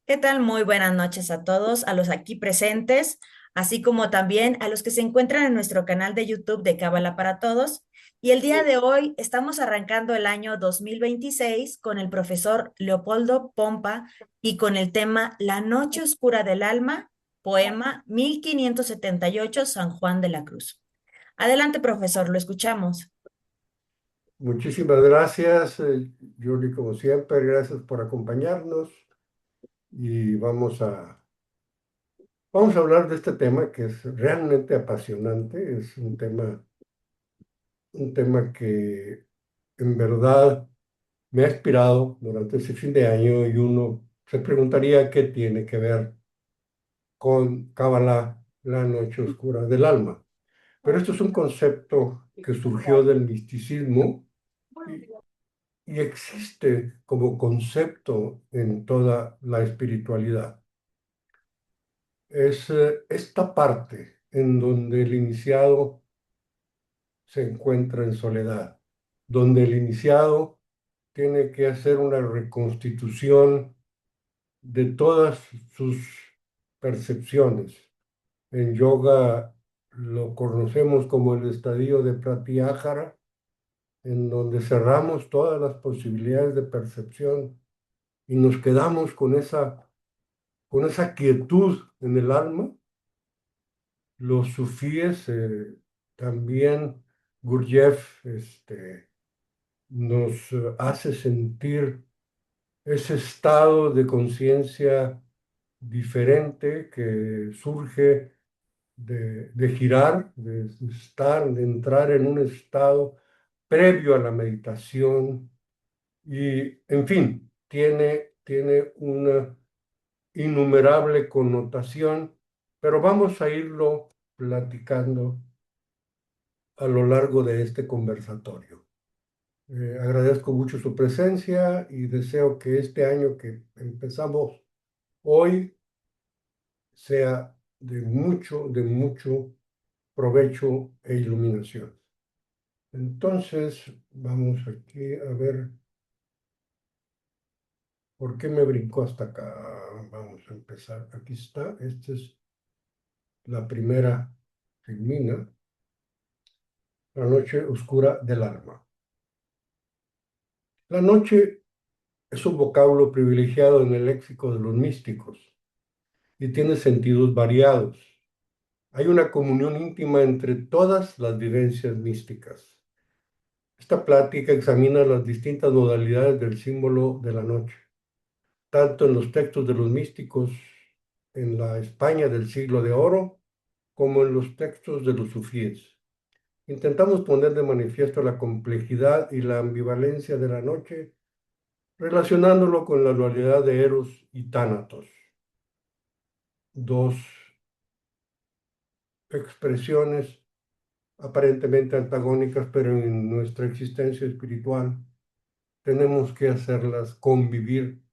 ¿Qué tal? Muy buenas noches a todos, a los aquí presentes, así como también a los que se encuentran en nuestro canal de YouTube de Cábala para Todos. Y el día de hoy estamos arrancando el año 2026 con el profesor Leopoldo Pompa y con el tema La Noche Oscura del Alma, poema 1578, San Juan de la Cruz. Adelante, profesor, lo escuchamos. Muchísimas gracias, Julie, como siempre, gracias por acompañarnos y vamos a hablar de este tema que es realmente apasionante, es un tema que en verdad me ha inspirado durante ese fin de año y uno se preguntaría qué tiene que ver con Kabbalah, la noche oscura del alma. Pero esto es un concepto que surgió del misticismo y existe como concepto en toda la espiritualidad. Es esta parte en donde el iniciado se encuentra en soledad, donde el iniciado tiene que hacer una reconstitución de todas sus percepciones. En yoga lo conocemos como el estadio de Pratyahara, en donde cerramos todas las posibilidades de percepción y nos quedamos con esa quietud en el alma. Los sufíes, también Gurdjieff nos hace sentir ese estado de conciencia diferente que surge de girar, de estar, de entrar en un estado previo a la meditación y, en fin, tiene una innumerable connotación, pero vamos a irlo platicando a lo largo de este conversatorio. Agradezco mucho su presencia y deseo que este año que empezamos hoy sea de mucho provecho e iluminación. Entonces, vamos aquí a ver por qué me brincó hasta acá. Vamos a empezar. Aquí está. Esta es la primera filmina. La noche oscura del alma. La noche es un vocablo privilegiado en el léxico de los místicos y tiene sentidos variados. Hay una comunión íntima entre todas las vivencias místicas. Esta plática examina las distintas modalidades del símbolo de la noche, tanto en los textos de los místicos en la España del siglo de oro, como en los textos de los sufíes. Intentamos poner de manifiesto la complejidad y la ambivalencia de la noche, relacionándolo con la dualidad de Eros y Tánatos, dos expresiones aparentemente antagónicas, pero en nuestra existencia espiritual tenemos que hacerlas convivir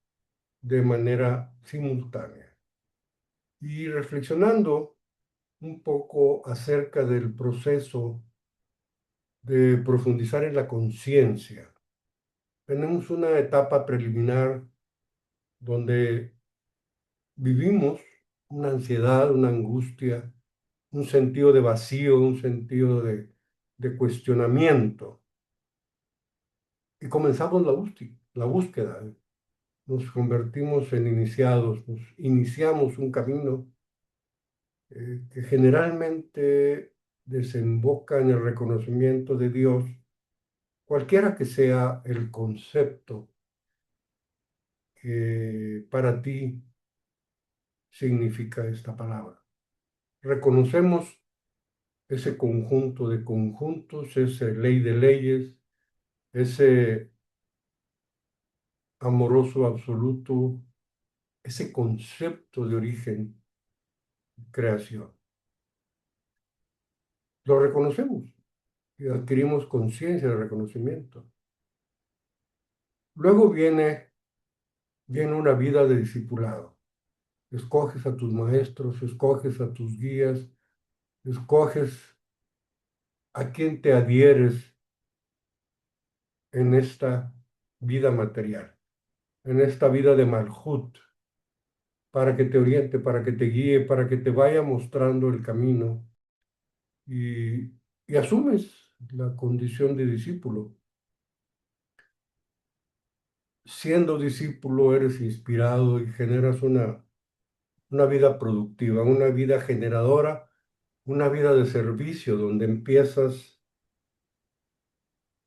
de manera simultánea. Y reflexionando un poco acerca del proceso de profundizar en la conciencia, tenemos una etapa preliminar donde vivimos una ansiedad, una angustia, un sentido de vacío, un sentido de cuestionamiento. Y comenzamos la búsqueda. Nos convertimos en iniciados, nos iniciamos un camino que generalmente desemboca en el reconocimiento de Dios, cualquiera que sea el concepto que para ti significa esta palabra. Reconocemos ese conjunto de conjuntos, esa ley de leyes, ese amoroso absoluto, ese concepto de origen, creación. Lo reconocemos y adquirimos conciencia de reconocimiento. Luego viene una vida de discipulado. Escoges a tus maestros, escoges a tus guías, escoges a quién te adhieres en esta vida material, en esta vida de Malhut. para que te oriente, para que te guíe, para que te vaya mostrando el camino y, y asumes la condición de discípulo. Siendo discípulo eres inspirado y generas una vida productiva, una vida generadora, una vida de servicio donde empiezas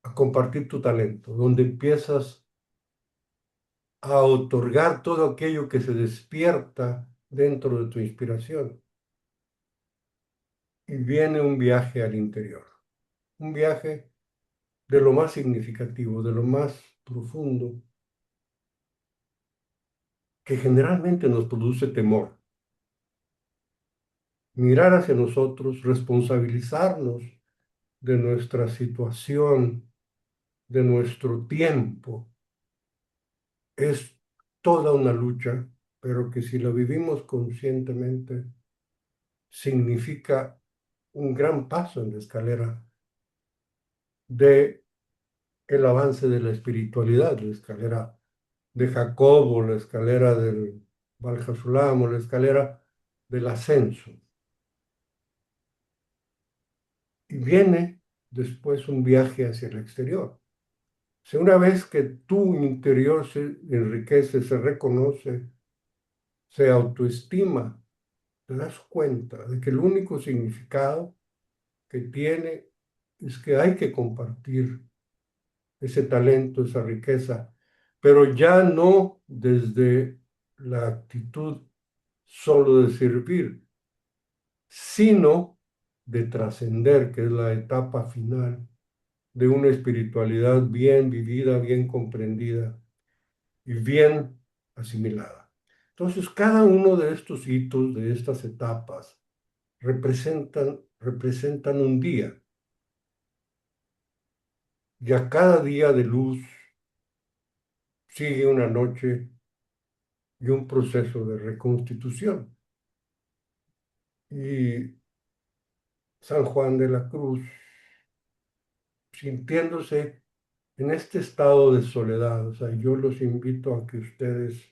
a compartir tu talento, donde empiezas a otorgar todo aquello que se despierta dentro de tu inspiración. Y viene un viaje al interior, un viaje de lo más significativo, de lo más profundo, que generalmente nos produce temor. Mirar hacia nosotros, responsabilizarnos de nuestra situación, de nuestro tiempo, es toda una lucha, pero que si la vivimos conscientemente, significa un gran paso en la escalera de el avance de la espiritualidad, la escalera de Jacobo, la escalera del Valhasulam, la escalera del ascenso. Y viene después un viaje hacia el exterior. Si una vez que tu interior se enriquece, se reconoce, se autoestima, te das cuenta de que el único significado que tiene es que hay que compartir ese talento, esa riqueza, pero ya no desde la actitud solo de servir, sino de trascender, que es la etapa final de una espiritualidad bien vivida, bien comprendida y bien asimilada. Entonces, cada uno de estos hitos, de estas etapas, representan un día, y a cada día de luz sigue una noche y un proceso de reconstitución. Y San Juan de la Cruz, sintiéndose en este estado de soledad, o sea, yo los invito a que ustedes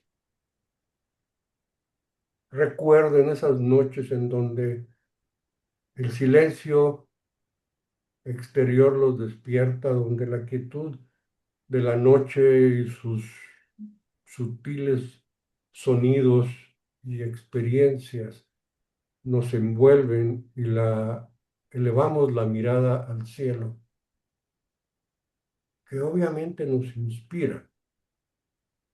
recuerden esas noches en donde el silencio exterior los despierta, donde la quietud de la noche y sus sutiles sonidos y experiencias nos envuelven y elevamos la mirada al cielo, que obviamente nos inspira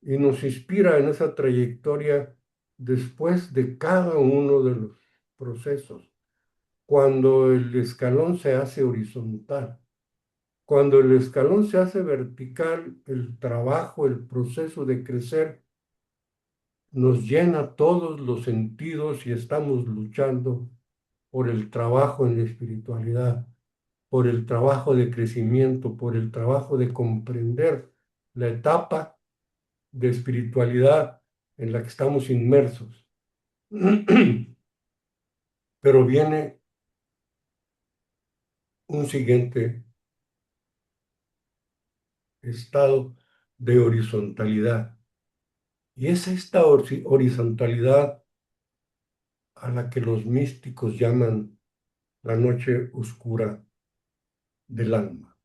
en esa trayectoria después de cada uno de los procesos, cuando el escalón se hace horizontal. Cuando el escalón se hace vertical, el trabajo, el proceso de crecer nos llena todos los sentidos y estamos luchando por el trabajo en la espiritualidad, por el trabajo de crecimiento, por el trabajo de comprender la etapa de espiritualidad en la que estamos inmersos. Pero viene un siguiente estado de horizontalidad. Y es esta horizontalidad a la que los místicos llaman la noche oscura del alma.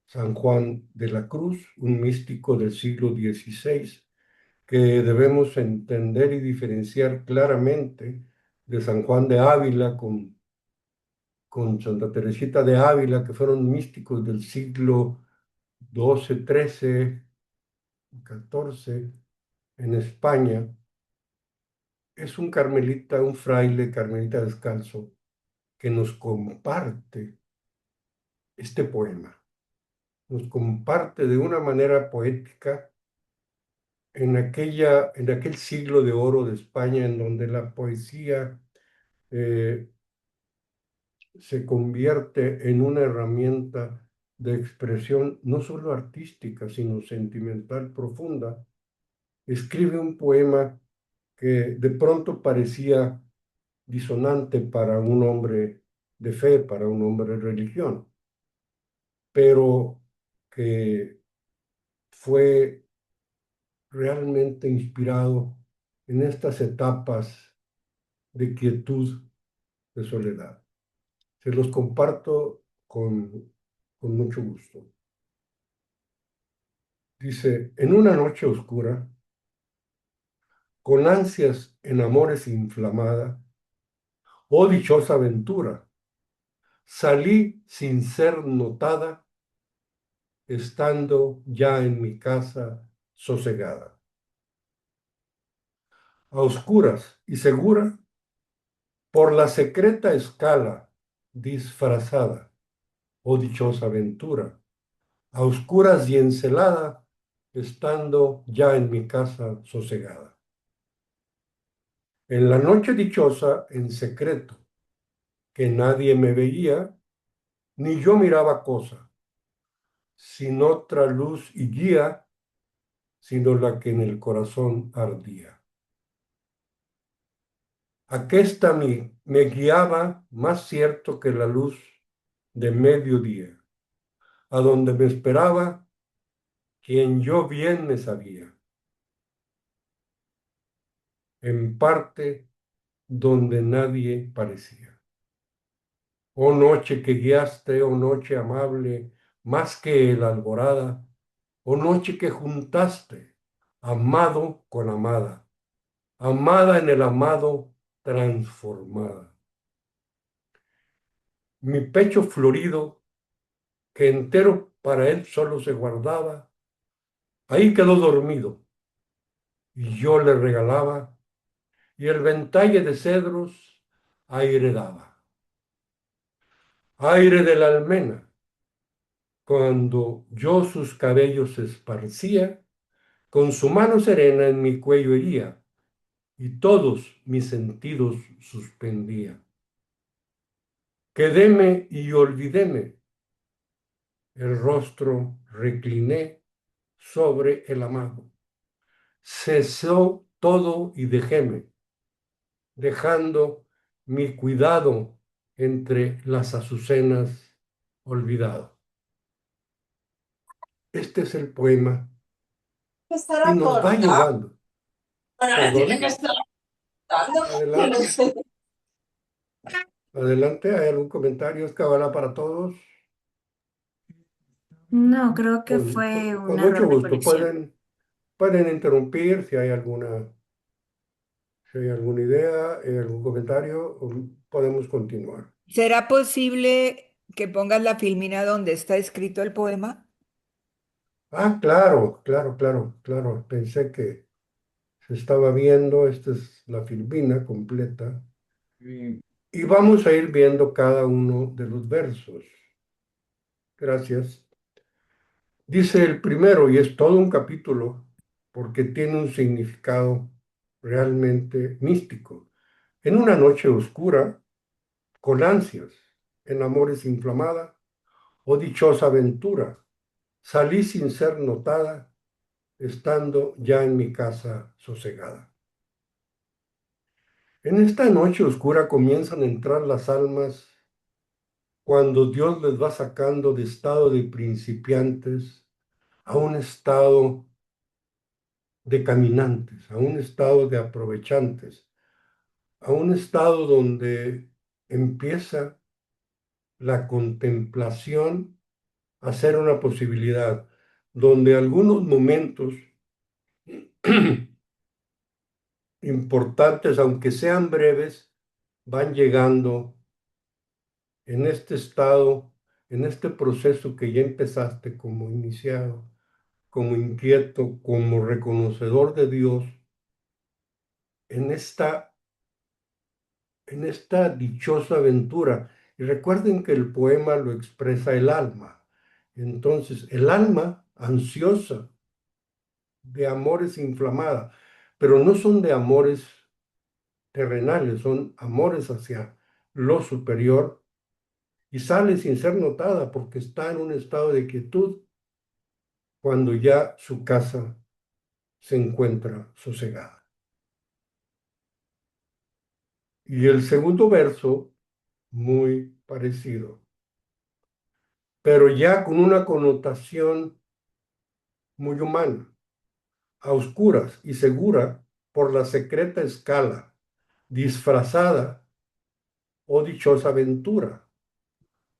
San Juan de la Cruz, un místico del siglo XVI, que debemos entender y diferenciar claramente de San Juan de Ávila con Santa Teresita de Ávila, que fueron místicos del siglo XII, XIII, XIV en España. Es un carmelita, un fraile carmelita descalzo, que nos comparte este poema, nos comparte de una manera poética en aquel siglo de oro de España en donde la poesía eh, se convierte en una herramienta de expresión no solo artística, sino sentimental profunda. Escribe un poema que de pronto parecía disonante para un hombre de fe, para un hombre de religión, pero que fue realmente inspirado en estas etapas de quietud, de soledad. Se los comparto con mucho gusto. Dice, en una noche oscura, con ansias en amores inflamada, oh dichosa aventura, salí sin ser notada, estando ya en mi casa sosegada. A oscuras y segura, por la secreta escala disfrazada, oh dichosa aventura, a oscuras y encelada, estando ya en mi casa sosegada. En la noche dichosa, en secreto, que nadie me veía, ni yo miraba cosa, sin otra luz y guía, sino la que en el corazón ardía. Aquesta me guiaba más cierto que la luz de mediodía, a donde me esperaba quien yo bien me sabía, en parte donde nadie parecía. Oh noche que guiaste, oh noche amable, más que el alborada, oh noche que juntaste, amado con amada, amada en el amado transformada. Mi pecho florido, que entero para él solo se guardaba, ahí quedó dormido, y yo le regalaba, y el ventalle de cedros aire daba. Aire de la almena, cuando yo sus cabellos esparcía, con su mano serena en mi cuello hería, y todos mis sentidos suspendía. Quedéme y olvidéme, el rostro recliné sobre el amado. Cesó todo y dejéme, dejando mi cuidado entre las azucenas olvidado. Este es el poema y Estará nos va corta. llevando. Bueno, ahora Perdón, tiene que estar cortando. No adelante, sé. adelante. ¿Hay algún comentario? ¿Es cabala para todos? No, creo que Con, fue un con mucho error de gusto. conexión. Pueden interrumpir si hay alguna idea, algún comentario, podemos continuar. ¿Será posible que pongas la filmina donde está escrito el poema? Ah, claro, claro, claro, claro. Pensé que se estaba viendo. Esta es la Filipina completa. Y vamos a ir viendo cada uno de los versos. Gracias. Dice el primero, y es todo un capítulo, porque tiene un significado realmente místico. En una noche oscura, con ansias, en amores inflamada, oh dichosa aventura, salí sin ser notada, estando ya en mi casa sosegada. En esta noche oscura comienzan a entrar las almas cuando Dios les va sacando de estado de principiantes a un estado de caminantes, a un estado de aprovechantes, a un estado donde empieza la contemplación a ser una posibilidad, donde algunos momentos importantes, aunque sean breves, van llegando en este estado, en este proceso que ya empezaste como iniciado, como inquieto, como reconocedor de Dios, en esta dichosa aventura. Y recuerden que el poema lo expresa el alma. Entonces, el alma ansiosa de amores inflamada, pero no son de amores terrenales, son amores hacia lo superior y sale sin ser notada porque está en un estado de quietud cuando ya su casa se encuentra sosegada. Y el segundo verso, muy parecido, pero ya con una connotación muy humana, a oscuras y segura, por la secreta escala, disfrazada o dichosa aventura,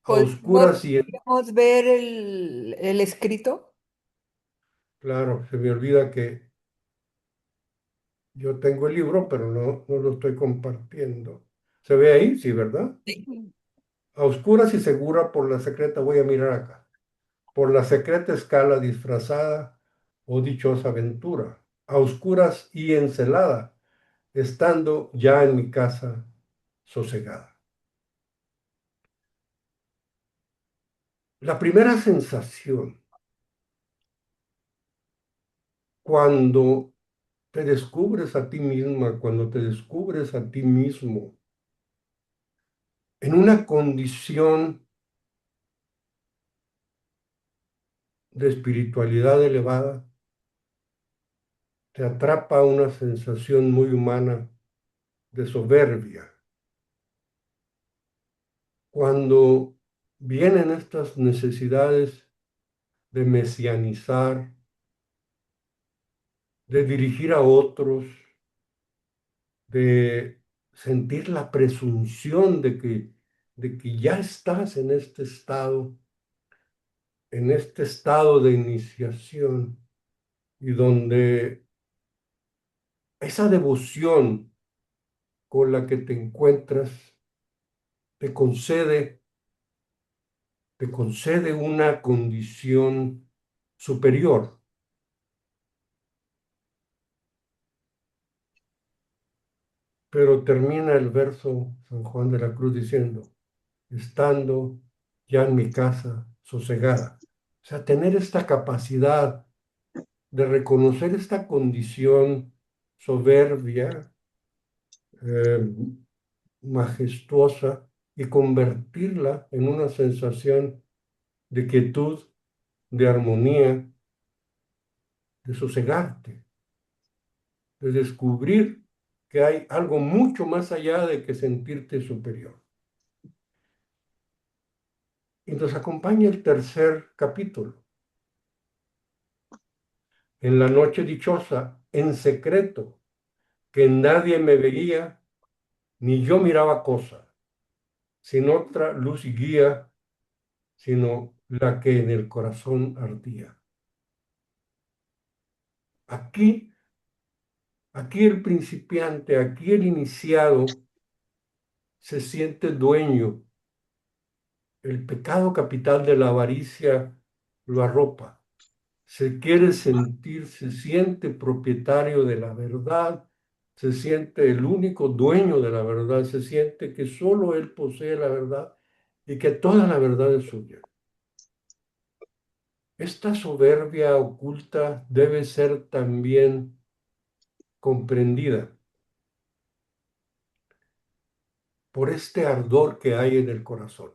a oscuras y ¿Podemos ver el escrito? claro, se me olvida que yo tengo el libro, pero no lo estoy compartiendo. ¿Se ve ahí? Sí, ¿verdad? Sí. A oscuras y segura por la secreta, voy a mirar acá, por la secreta escala disfrazada o dichosa aventura, a oscuras y encelada, estando ya en mi casa sosegada. La primera sensación cuando te descubres a ti misma, cuando te descubres a ti mismo en una condición de espiritualidad elevada, te atrapa una sensación muy humana de soberbia. Cuando vienen estas necesidades de mesianizar, de dirigir a otros, de sentir la presunción de que ya estás en este estado de iniciación y donde esa devoción con la que te encuentras te concede, te concede una condición superior. Pero termina el verso San Juan de la Cruz diciendo, estando ya en mi casa sosegada. O sea, tener esta capacidad de reconocer esta condición soberbia, eh, majestuosa, y convertirla en una sensación de quietud, de armonía, de sosegarte, de descubrir que hay algo mucho más allá de que sentirte superior. Y nos acompaña el tercer capítulo. En la noche dichosa, en secreto, que nadie me veía, ni yo miraba cosa, sin otra luz y guía, sino la que en el corazón ardía. Aquí, aquí el principiante, aquí el iniciado se siente dueño. El pecado capital de la avaricia lo arropa. Se quiere sentir, se siente propietario de la verdad, se siente el único dueño de la verdad, se siente que solo él posee la verdad y que toda la verdad es suya. Esta soberbia oculta debe ser también comprendida por este ardor que hay en el corazón.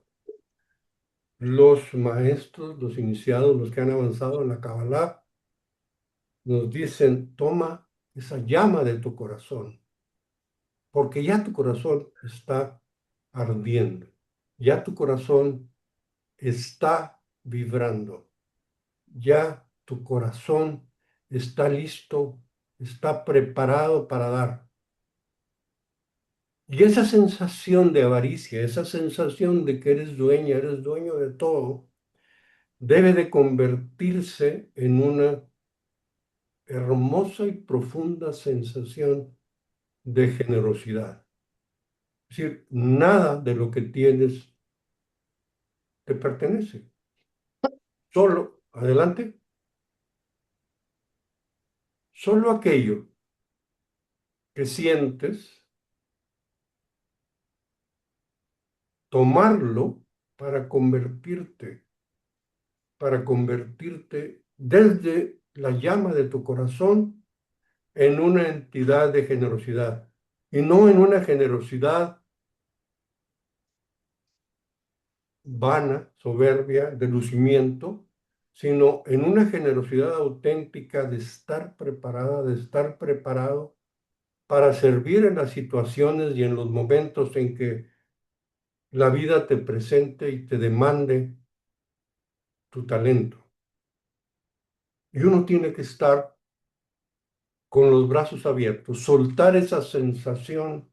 Los maestros, los iniciados, los que han avanzado en la Kabbalah, nos dicen, toma esa llama de tu corazón, porque ya tu corazón está ardiendo, ya tu corazón está vibrando, ya tu corazón está listo, está preparado para dar. Y esa sensación de avaricia, esa sensación de que eres dueña, eres dueño de todo, debe de convertirse en una hermosa y profunda sensación de generosidad. Es decir, nada de lo que tienes te pertenece. Solo, adelante, solo aquello que sientes, tomarlo para convertirte desde la llama de tu corazón en una entidad de generosidad y no en una generosidad vana, soberbia, de lucimiento, sino en una generosidad auténtica de estar preparada, de estar preparado para servir en las situaciones y en los momentos en que la vida te presente y te demande tu talento. Y uno tiene que estar con los brazos abiertos, soltar esa sensación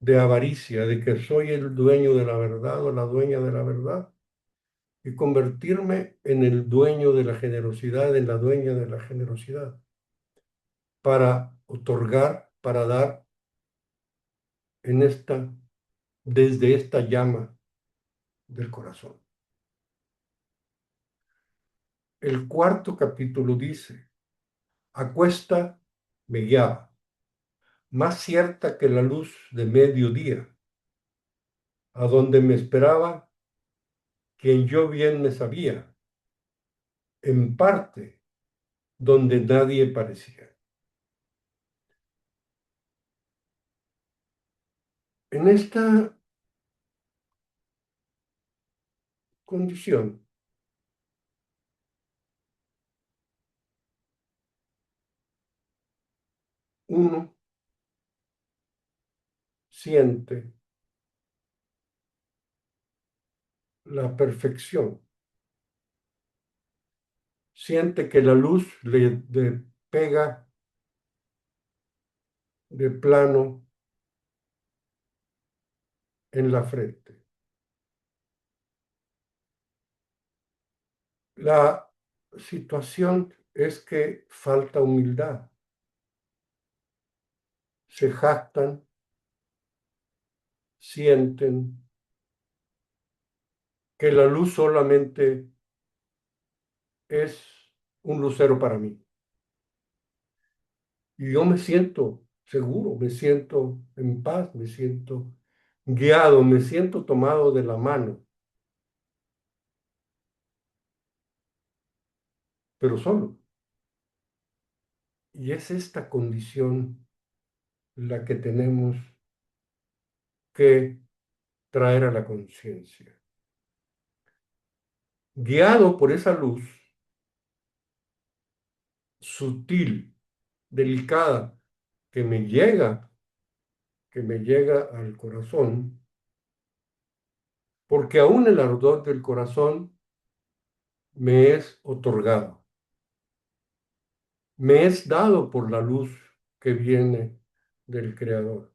de avaricia, de que soy el dueño de la verdad o la dueña de la verdad, y convertirme en el dueño de la generosidad, en la dueña de la generosidad, para otorgar, para dar en desde esta llama del corazón. El cuarto capítulo dice, acuesta me guiaba, más cierta que la luz de mediodía, a donde me esperaba quien yo bien me sabía, en parte donde nadie parecía. En esta condición, uno siente la perfección, siente que la luz le pega de plano en la frente. La situación es que falta humildad. Se jactan, sienten que la luz solamente es un lucero para mí. Y yo me siento seguro, me siento en paz, me siento guiado, me siento tomado de la mano, pero solo. Y es esta condición la que tenemos que traer a la conciencia. Guiado por esa luz sutil, delicada, que que me llega al corazón, porque aún el ardor del corazón me es otorgado, me es dado por la luz que viene del Creador.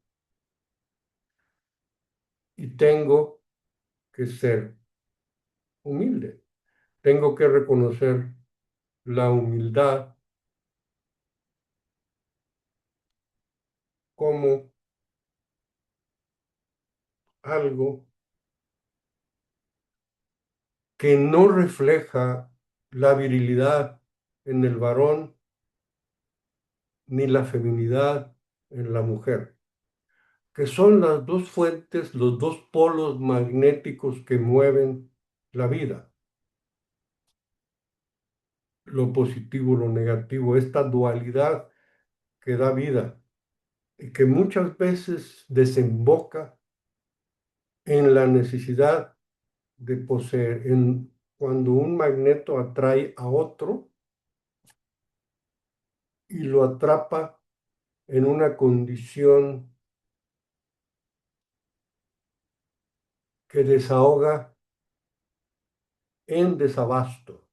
Y tengo que ser humilde, tengo que reconocer la humildad como algo que no refleja la virilidad en el varón ni la feminidad en la mujer, que son las dos fuentes, los dos polos magnéticos que mueven la vida, lo positivo, lo negativo, esta dualidad que da vida y que muchas veces desemboca en la necesidad de poseer, en cuando un magneto atrae a otro y lo atrapa en una condición que desahoga en desabasto.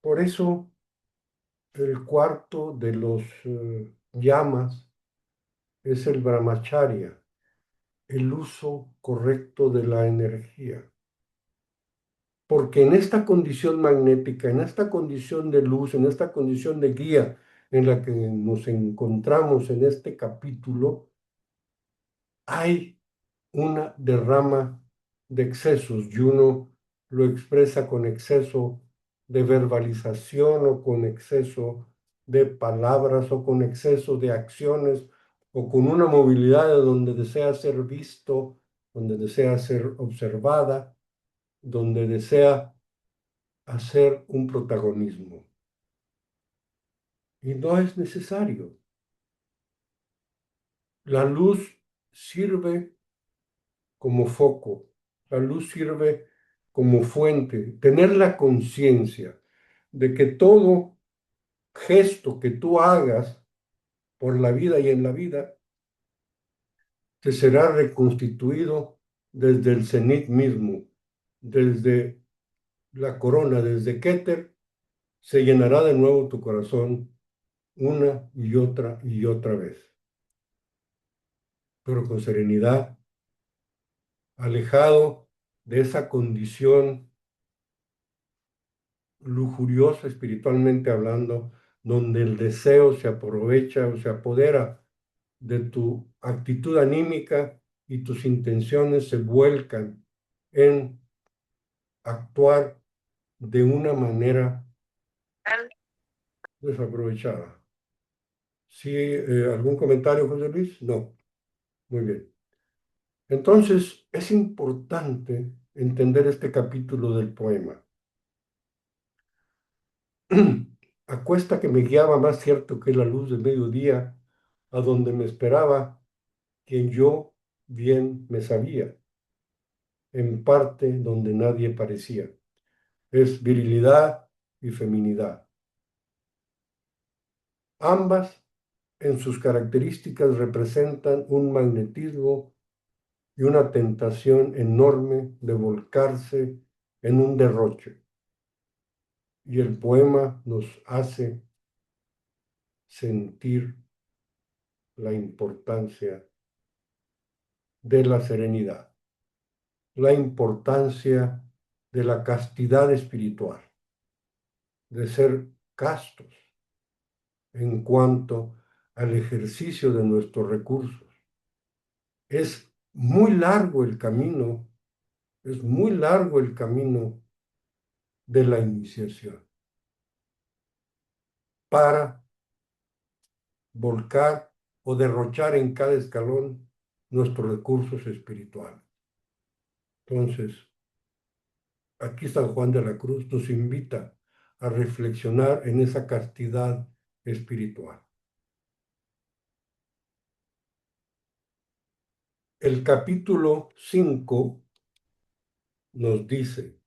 Por eso el cuarto de los llamas es el brahmacharya, el uso correcto de la energía. Porque en esta condición magnética, en esta condición de luz, en esta condición de guía en la que nos encontramos en este capítulo, hay una derrama de excesos y uno lo expresa con exceso de verbalización o con exceso de palabras o con exceso de acciones o con una movilidad donde desea ser visto, donde desea ser observada, donde desea hacer un protagonismo. Y no es necesario. La luz sirve como foco, la luz sirve como fuente, tener la conciencia de que todo gesto que tú hagas por la vida y en la vida te será reconstituido desde el cenit mismo, desde la corona, desde Keter, se llenará de nuevo tu corazón una y otra vez, pero con serenidad, alejado de esa condición lujuriosa espiritualmente hablando, donde el deseo se aprovecha o se apodera de tu actitud anímica y tus intenciones se vuelcan en actuar de una manera desaprovechada. ¿Sí, algún comentario, José Luis? No. Muy bien. Entonces, es importante entender este capítulo del poema. Acuesta que me guiaba más cierto que la luz del mediodía, a donde me esperaba quien yo bien me sabía, en parte donde nadie parecía. Es virilidad y feminidad. Ambas, en sus características, representan un magnetismo y una tentación enorme de volcarse en un derroche. Y el poema nos hace sentir la importancia de la serenidad, la importancia de la castidad espiritual, de ser castos en cuanto al ejercicio de nuestros recursos. Es muy largo el camino, es muy largo el camino de la iniciación para volcar o derrochar en cada escalón nuestros recursos espirituales. Entonces, aquí San Juan de la Cruz nos invita a reflexionar en esa castidad espiritual. El capítulo 5 nos dice,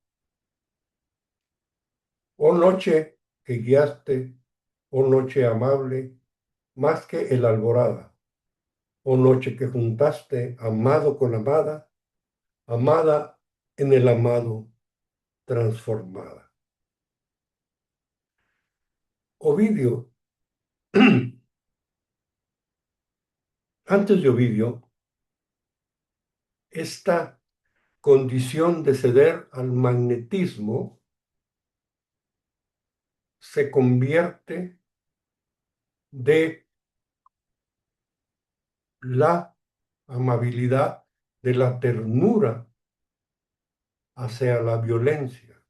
oh noche que guiaste, oh noche amable, más que el alborada, oh noche que juntaste amado con amada, amada en el amado transformada. Ovidio, antes de Ovidio, esta condición de ceder al magnetismo se convierte de la amabilidad, de la ternura hacia la violencia.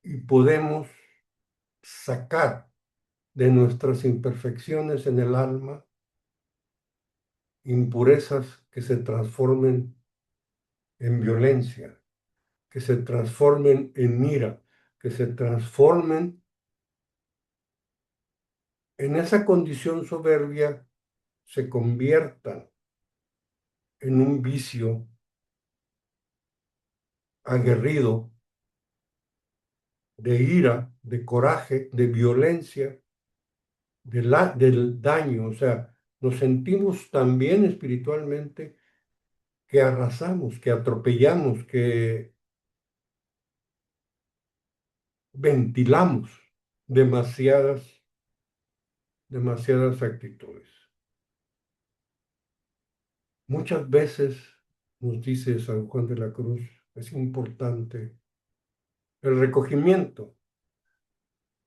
Y podemos sacar de nuestras imperfecciones en el alma impurezas que se transformen en violencia, que se transformen en ira, que se transformen en esa condición soberbia, se conviertan en un vicio aguerrido de ira, de coraje, de violencia, del daño. O sea, nos sentimos tan bien espiritualmente que arrasamos, que atropellamos, que ventilamos demasiadas actitudes. Muchas veces, nos dice San Juan de la Cruz, es importante el recogimiento,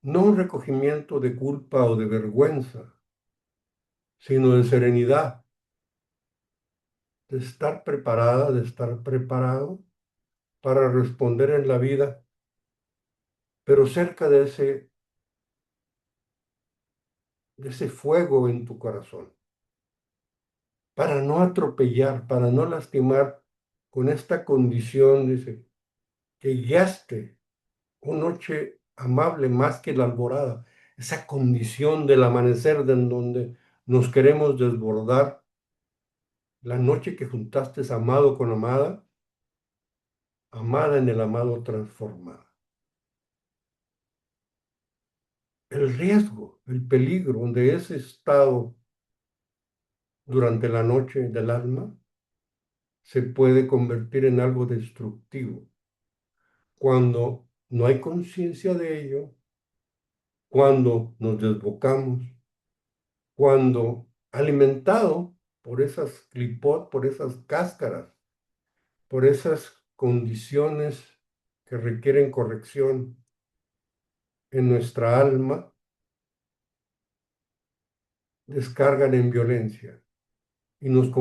no un recogimiento de culpa o de vergüenza, sino de serenidad, de estar preparada, de estar preparado para responder en la vida, pero cerca de ese fuego en tu corazón, para no atropellar, para no lastimar con esta condición, dice, que guiaste, oh noche amable más que la alborada, esa condición del amanecer de en donde nos queremos desbordar, la noche que juntaste amado con amada, amada en el amado transformada. El riesgo, el peligro de ese estado durante la noche del alma se puede convertir en algo destructivo cuando no hay conciencia de ello cuando nos desbocamos, cuando alimentado por esas clipot, por esas cáscaras, por esas condiciones que requieren corrección en nuestra alma, descargan en violencia y nos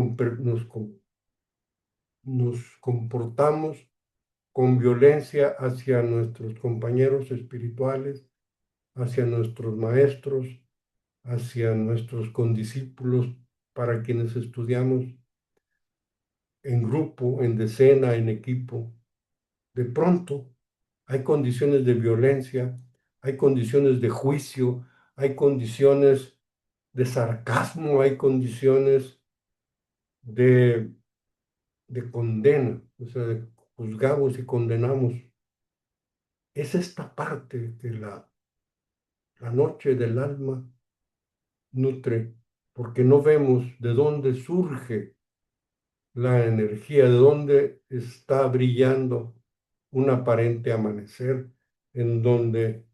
comportamos con violencia hacia nuestros compañeros espirituales, hacia nuestros maestros, hacia nuestros condiscípulos, para quienes estudiamos en grupo, en decena, en equipo. De pronto hay condiciones de violencia, hay condiciones de juicio, hay condiciones de sarcasmo, hay condiciones de, de condena, o sea, juzgamos y condenamos. Es esta parte que la noche del alma nutre, porque no vemos de dónde surge la energía, de dónde está brillando un aparente amanecer, en donde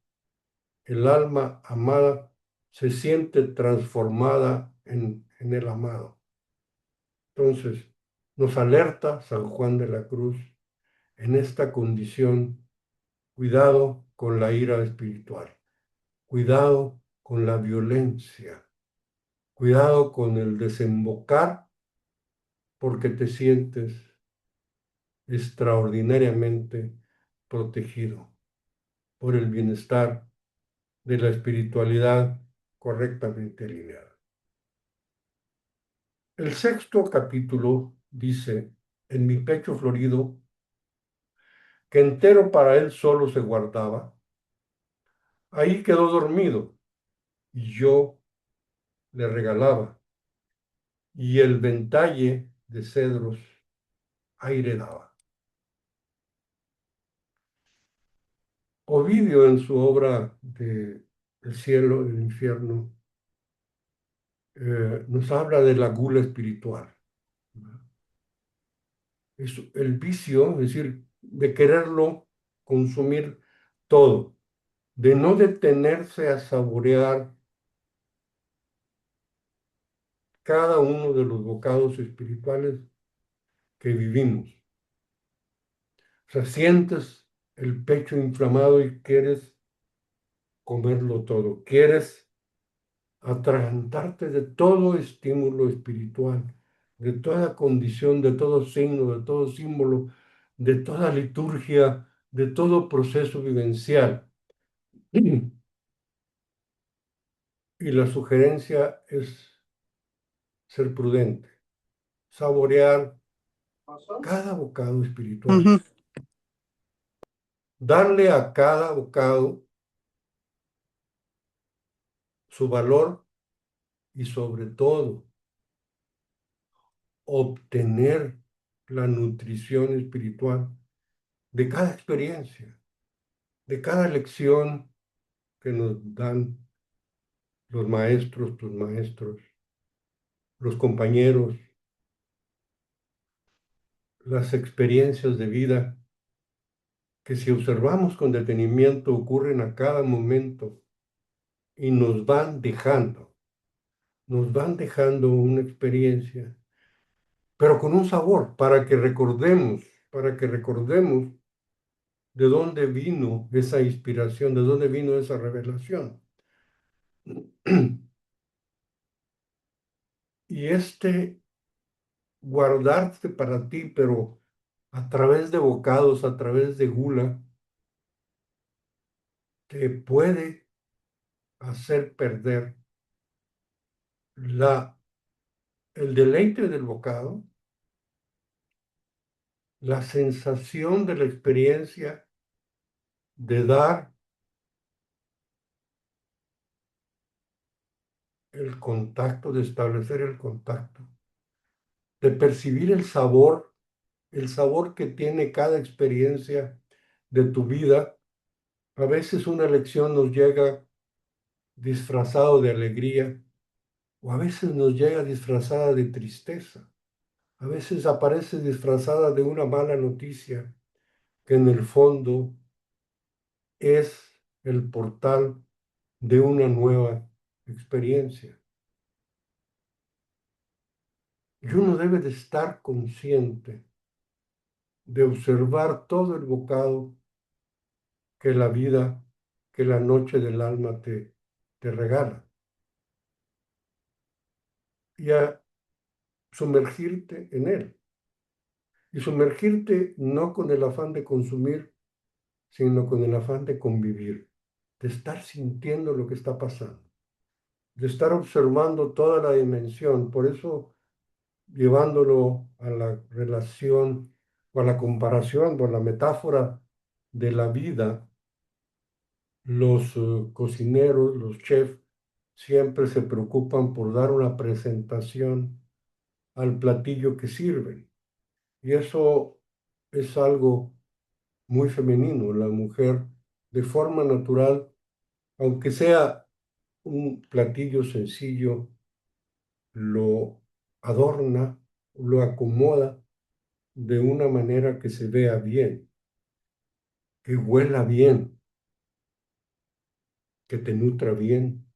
el alma amada se siente transformada en el amado. Entonces, nos alerta San Juan de la Cruz en esta condición: cuidado con la ira espiritual, cuidado con la violencia, cuidado con el desembocar, porque te sientes extraordinariamente protegido por el bienestar de la espiritualidad correctamente alineada. El sexto capítulo dice: en mi pecho florido, que entero para él solo se guardaba, ahí quedó dormido y yo le regalaba, y el ventalle de cedros aire daba. Ovidio, en su obra de El cielo y el infierno, nos habla de la gula espiritual. Es el vicio, es decir, de quererlo consumir todo, de no detenerse a saborear cada uno de los bocados espirituales que vivimos. O sea, sientes el pecho inflamado y quieres comerlo todo, quieres atragantarte de todo estímulo espiritual, de toda condición, de todo signo, de todo símbolo, de toda liturgia, de todo proceso vivencial. Y la sugerencia es ser prudente, saborear cada bocado espiritual, Ujú. darle a cada bocado su valor y sobre todo obtener la nutrición espiritual de cada experiencia, de cada lección que nos dan los maestros, tus maestros, los compañeros, las experiencias de vida que, si observamos con detenimiento, ocurren a cada momento y nos van dejando una experiencia, pero con un sabor, para que recordemos de dónde vino esa inspiración, de dónde vino esa revelación. Y guardarte para ti, pero a través de bocados, a través de gula, te puede hacer perder la, el deleite del bocado, la sensación de la experiencia de dar el contacto, de establecer el contacto, de percibir el sabor que tiene cada experiencia de tu vida. A veces una lección nos llega disfrazado de alegría, o a veces nos llega disfrazada de tristeza. A veces aparece disfrazada de una mala noticia que en el fondo es el portal de una nueva experiencia. Y uno debe de estar consciente de observar todo el bocado que la vida, que la noche del alma te regala. Y a sumergirte en él. Y sumergirte no con el afán de consumir, sino con el afán de convivir, de estar sintiendo lo que está pasando, de estar observando toda la dimensión. Por eso, llevándolo a la relación o a la comparación o a la metáfora de la vida, los cocineros, los chefs, siempre se preocupan por dar una presentación al platillo que sirven. Y eso es algo muy femenino. La mujer, de forma natural, aunque sea un platillo sencillo, lo adorna, lo acomoda de una manera que se vea bien, que huela bien, que te nutra bien,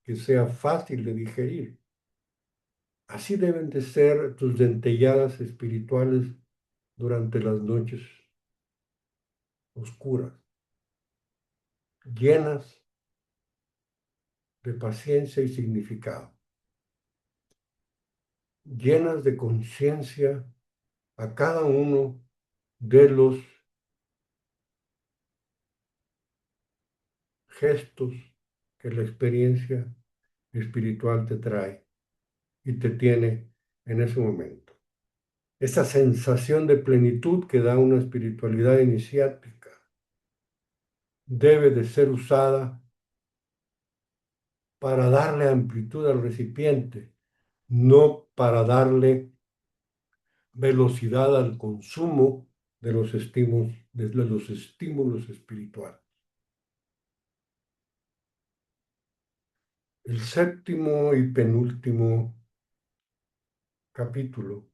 que sea fácil de digerir. Así deben de ser tus dentelladas espirituales durante las noches oscuras, llenas de paciencia y significado, llenas de conciencia a cada uno de los gestos que la experiencia espiritual te trae y te tiene en ese momento. Esa sensación de plenitud que da una espiritualidad iniciática debe de ser usada para darle amplitud al recipiente, no para darle velocidad al consumo de los estímulos espirituales. El séptimo y penúltimo capítulo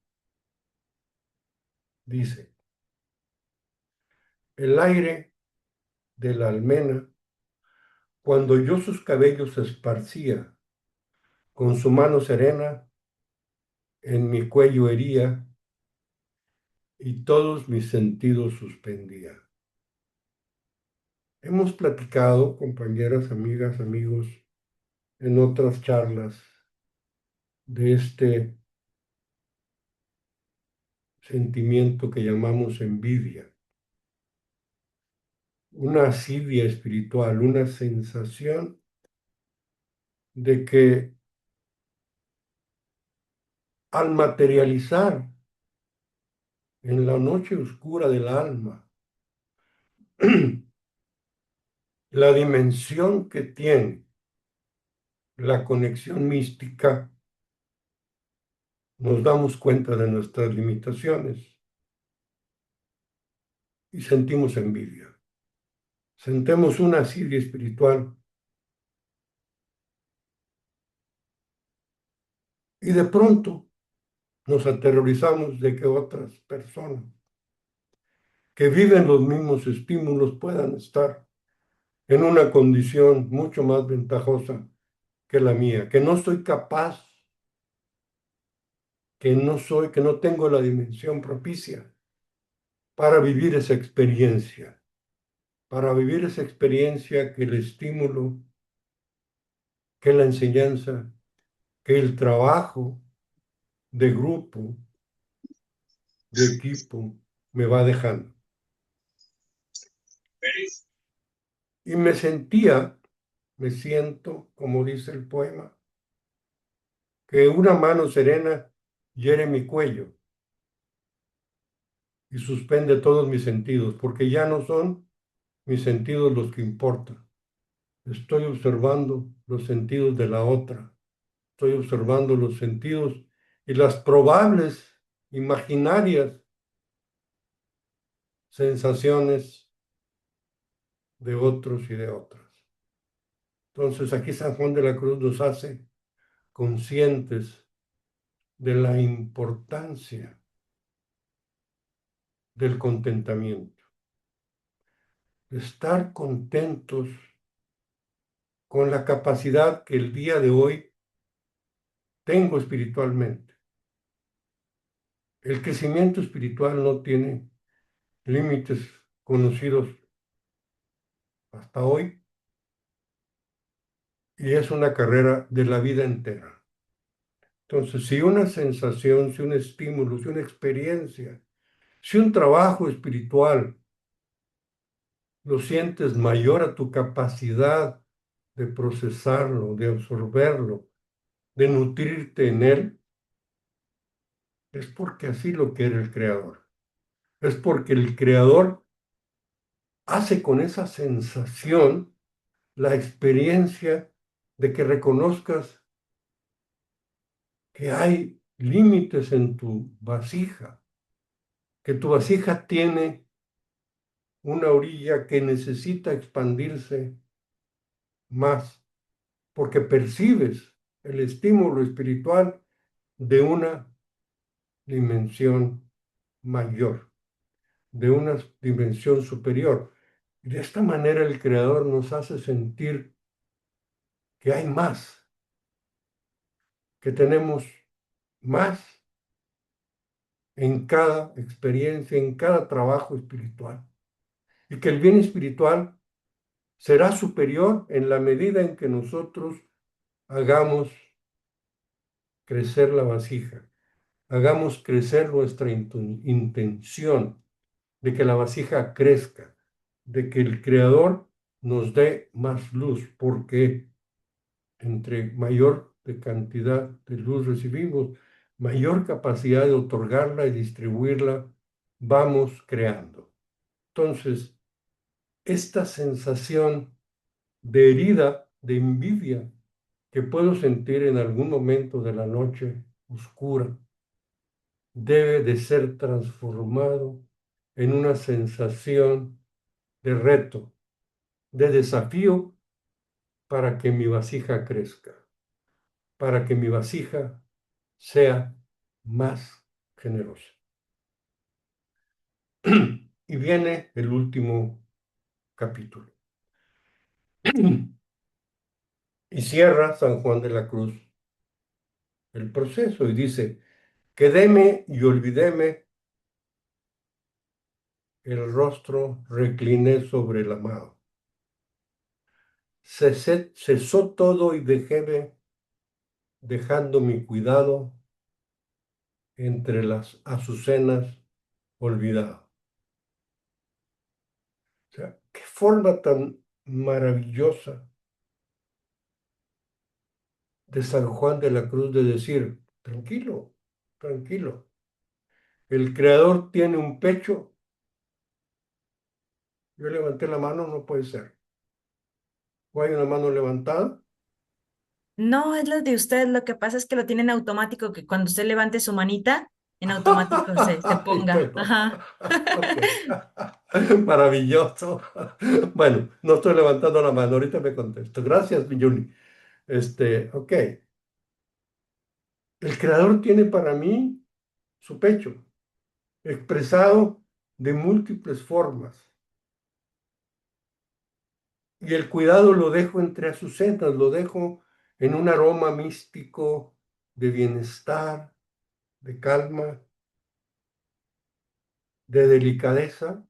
dice: el aire de la almena, cuando yo sus cabellos esparcía, con su mano serena en mi cuello hería y todos mis sentidos suspendía. Hemos platicado, compañeras, amigas, amigos, en otras charlas de este sentimiento que llamamos envidia, una asidia espiritual, una sensación de que al materializar en la noche oscura del alma la dimensión que tiene la conexión mística, nos damos cuenta de nuestras limitaciones y sentimos envidia. Sentemos una asidia espiritual y de pronto nos aterrorizamos de que otras personas que viven los mismos estímulos puedan estar en una condición mucho más ventajosa que la mía, que no soy capaz, que no tengo la dimensión propicia para vivir esa experiencia, que el estímulo, que la enseñanza, que el trabajo de grupo, de equipo, me va dejando. Y me siento, como dice el poema, que una mano serena hiere mi cuello y suspende todos mis sentidos, porque ya no son mis sentidos los que importan. Estoy observando los sentidos de la otra, estoy observando los sentidos y las probables, imaginarias sensaciones de otros y de otras. Entonces aquí San Juan de la Cruz nos hace conscientes de la importancia del contentamiento. de estar contentos con la capacidad que el día de hoy tengo espiritualmente. El crecimiento espiritual no tiene límites conocidos hasta hoy y es una carrera de la vida entera. Entonces, si una sensación, si un estímulo, si una experiencia, si un trabajo espiritual lo sientes mayor a tu capacidad de procesarlo, de absorberlo, de nutrirte en él, es porque así lo quiere el Creador. Es porque el Creador hace con esa sensación la experiencia de que reconozcas que hay límites en tu vasija, que tu vasija tiene una orilla que necesita expandirse más, porque percibes el estímulo espiritual de una dimensión mayor, de una dimensión superior. Y de esta manera el Creador nos hace sentir que hay más, que tenemos más en cada experiencia, en cada trabajo espiritual. Y que el bien espiritual será superior en la medida en que nosotros hagamos crecer la vasija, hagamos crecer nuestra intención de que la vasija crezca, de que el Creador nos dé más luz, porque entre mayor de cantidad de luz recibimos, mayor capacidad de otorgarla y distribuirla vamos creando. Entonces, esta sensación de herida, de envidia que puedo sentir en algún momento de la noche oscura, debe de ser transformado en una sensación de reto, de desafío para que mi vasija crezca, para que mi vasija sea más generosa. Y viene el último capítulo. Y cierra San Juan de la Cruz el proceso y dice, quedéme y olvidéme, el rostro recliné sobre el amado. Cesó todo y dejéme, dejando mi cuidado entre las azucenas olvidado. O sea, qué forma tan maravillosa de San Juan de la Cruz de decir, tranquilo, tranquilo. El Creador tiene un pecho. Yo levanté la mano, no puede ser. ¿O hay una mano levantada? No, es lo de usted. Lo que pasa es que lo tiene en automático, que cuando usted levante su manita, en automático se Ay, ponga. perdón. Ajá. Ok. Maravilloso. Bueno, no estoy levantando la mano, ahorita me contesto. Gracias, Yuli. Ok. El Creador tiene para mí su pecho, expresado de múltiples formas. Y el cuidado lo dejo entre azucenas, lo dejo en un aroma místico de bienestar, de calma, de delicadeza,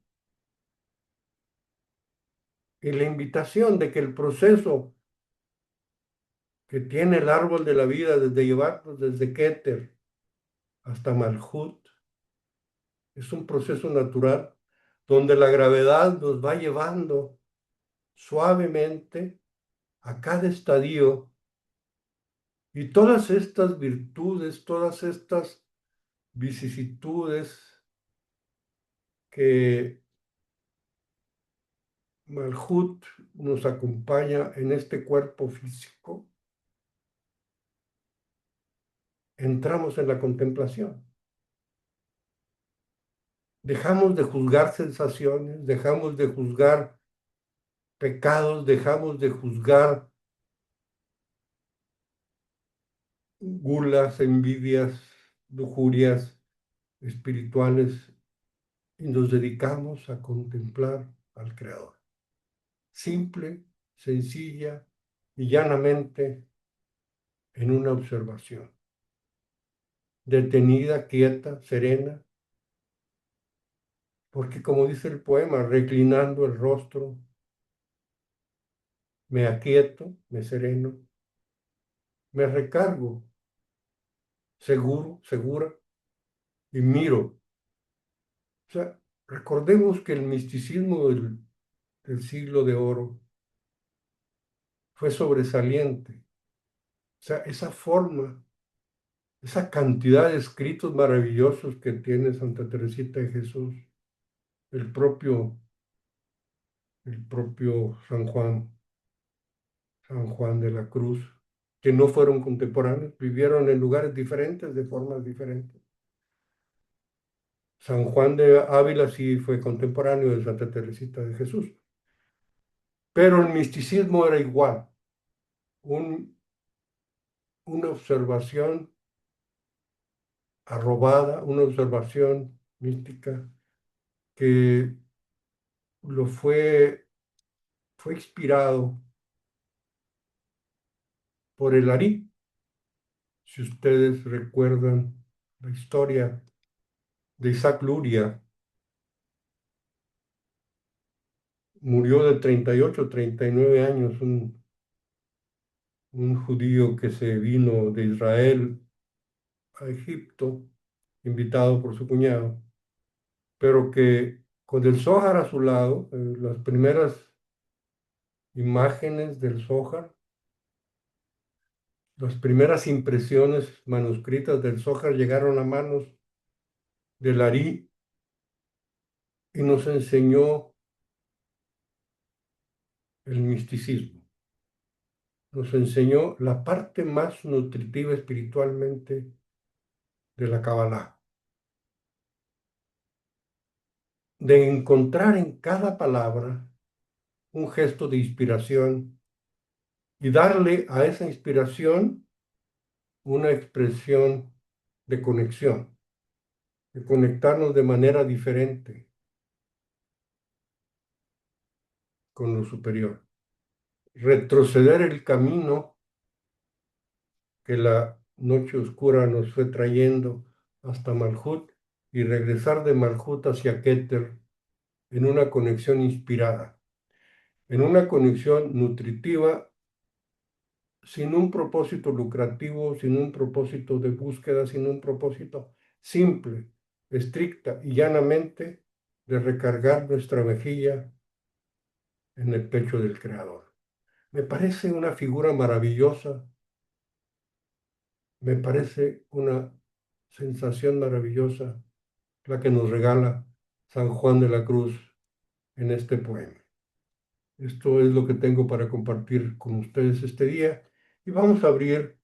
y la invitación de que el proceso que tiene el árbol de la vida, desde llevarnos desde Keter hasta Malhut, es un proceso natural donde la gravedad nos va llevando suavemente a cada estadio y todas estas virtudes, todas estas vicisitudes que Malhut nos acompaña en este cuerpo físico, entramos en la contemplación. Dejamos de juzgar sensaciones, dejamos de juzgar pecados, dejamos de juzgar gulas, envidias, lujurias espirituales y nos dedicamos a contemplar al Creador. simple, sencilla y llanamente en una observación, detenida, quieta, serena, porque como dice el poema, reclinando el rostro, me aquieto, me sereno, me recargo, seguro, segura, y miro. O sea, recordemos que el misticismo del siglo de oro fue sobresaliente. O sea, esa forma, esa cantidad de escritos maravillosos que tiene Santa Teresita de Jesús, el propio, el propio San Juan de la Cruz, que no fueron contemporáneos, vivieron en lugares diferentes, de formas diferentes. San Juan de Ávila sí fue contemporáneo de Santa Teresita de Jesús, pero el misticismo era igual, un, una observación arrobada, una observación mística que lo fue inspirado por el Arí. Si ustedes recuerdan la historia de Isaac Luria, murió de 38, 39 años, un judío que se vino de Israel a Egipto, invitado por su cuñado, pero que con el Zohar a su lado, las primeras imágenes del Zohar, las primeras impresiones manuscritas del Zohar llegaron a manos del Arí y nos enseñó el misticismo, nos enseñó la parte más nutritiva espiritualmente de la Kabbalah, de encontrar en cada palabra un gesto de inspiración y darle a esa inspiración una expresión de conectarnos de manera diferente con lo superior, retroceder el camino que la noche oscura nos fue trayendo hasta Malhut y regresar de Malhut hacia Keter en una conexión inspirada, en una conexión nutritiva, sin un propósito lucrativo, sin un propósito de búsqueda, sin un propósito simple, estricta y llanamente de recargar nuestra mejilla en el pecho del Creador. Me parece una figura maravillosa, me parece una sensación maravillosa la que nos regala San Juan de la Cruz en este poema. Esto es lo que tengo para compartir con ustedes este día y vamos a abrir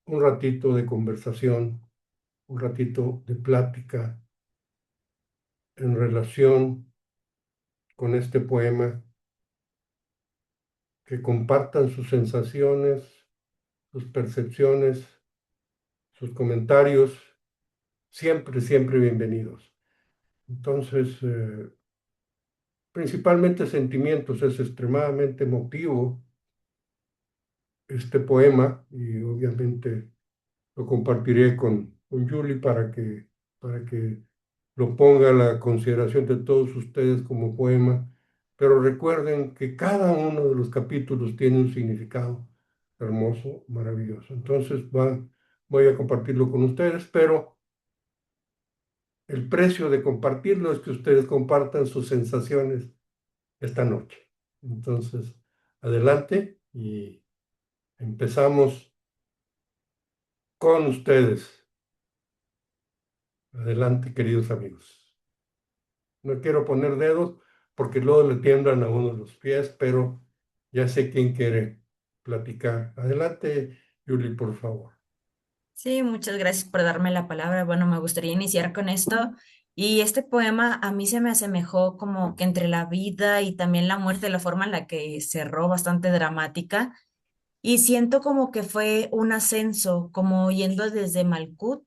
un ratito de conversación, un ratito de plática en relación con este poema, que compartan sus sensaciones, sus percepciones, sus comentarios, siempre, siempre bienvenidos. Entonces, principalmente sentimientos, es extremadamente emotivo este poema y obviamente lo compartiré con Julie para que lo ponga a la consideración de todos ustedes como poema, pero recuerden que cada uno de los capítulos tiene un significado hermoso, maravilloso. Entonces voy a compartirlo con ustedes, pero el precio de compartirlo es que ustedes compartan sus sensaciones esta noche. Entonces, adelante y empezamos con ustedes. Adelante, queridos amigos. No quiero poner dedos porque luego le tiemblan a uno los pies, pero ya sé quién quiere platicar. Adelante, Yuli, por favor. Sí, muchas gracias por darme la palabra. Bueno, me gustaría iniciar con esto. Y este poema a mí se me asemejó como que entre la vida y también la muerte, la forma en la que cerró, bastante dramática. Y siento como que fue un ascenso, como yendo desde Malkut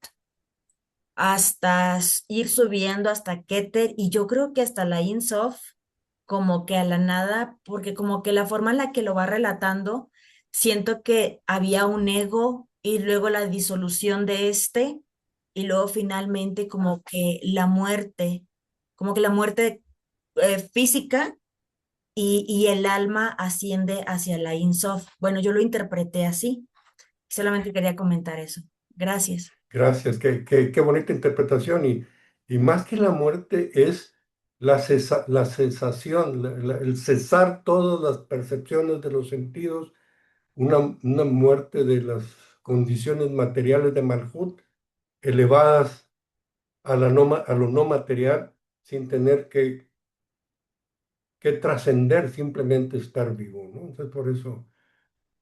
hasta ir subiendo hasta Keter y yo creo que hasta la Insof, como que a la nada, porque como que la forma en la que lo va relatando, siento que había un ego y luego la disolución de este y luego finalmente como que la muerte física y el alma asciende hacia la Ein Sof. Bueno, yo lo interpreté así. Solamente quería comentar eso. Gracias. Gracias, qué bonita interpretación. Y más que la muerte es la cesación, el cesar todas las percepciones de los sentidos, una muerte de las condiciones materiales de Malhut elevadas a lo no material sin tener que trascender, simplemente estar vivo, ¿no? Entonces, por eso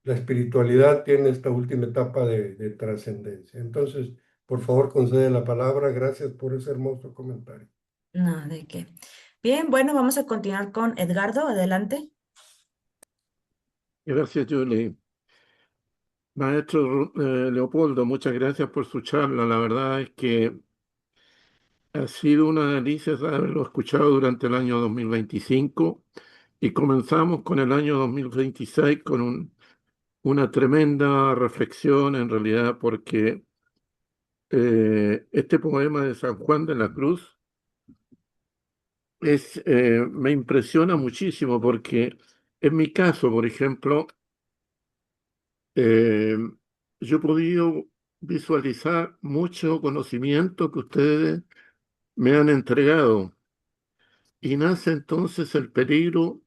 la espiritualidad tiene esta última etapa de trascendencia. Entonces, por favor, concede la palabra. Gracias por ese hermoso comentario. No, ¿de qué? Bien, bueno, vamos a continuar con Edgardo. Adelante. Gracias, Julie. Maestro Leopoldo, muchas gracias por su charla. La verdad es que ha sido una delicia haberlo escuchado durante el año 2025 y comenzamos con el año 2026 con una tremenda reflexión en realidad porque este poema de San Juan de la Cruz me impresiona muchísimo porque en mi caso, por ejemplo, Eh, yo he podido visualizar mucho conocimiento que ustedes me han entregado y nace entonces el peligro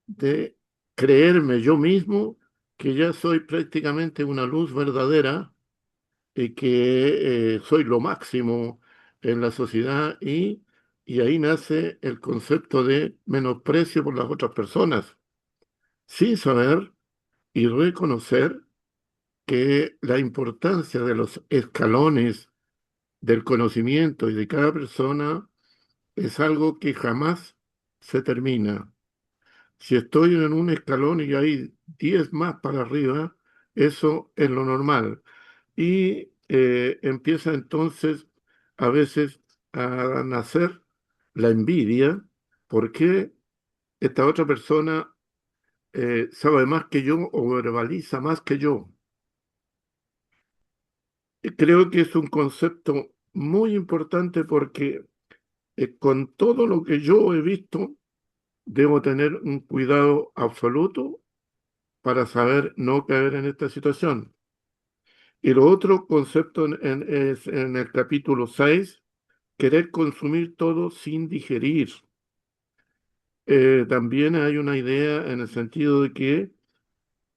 de creerme yo mismo que ya soy prácticamente una luz verdadera y que soy lo máximo en la sociedad y ahí nace el concepto de menosprecio por las otras personas, sin saber y reconocer que la importancia de los escalones del conocimiento y de cada persona es algo que jamás se termina. Si estoy en un escalón y hay 10 más para arriba, eso es lo normal. Y empieza entonces a veces a nacer la envidia porque esta otra persona sabe más que yo o verbaliza más que yo. Creo que es un concepto muy importante porque con todo lo que yo he visto, debo tener un cuidado absoluto para saber no caer en esta situación. Y lo otro concepto es en el capítulo 6 querer consumir todo sin digerir. También hay una idea en el sentido de que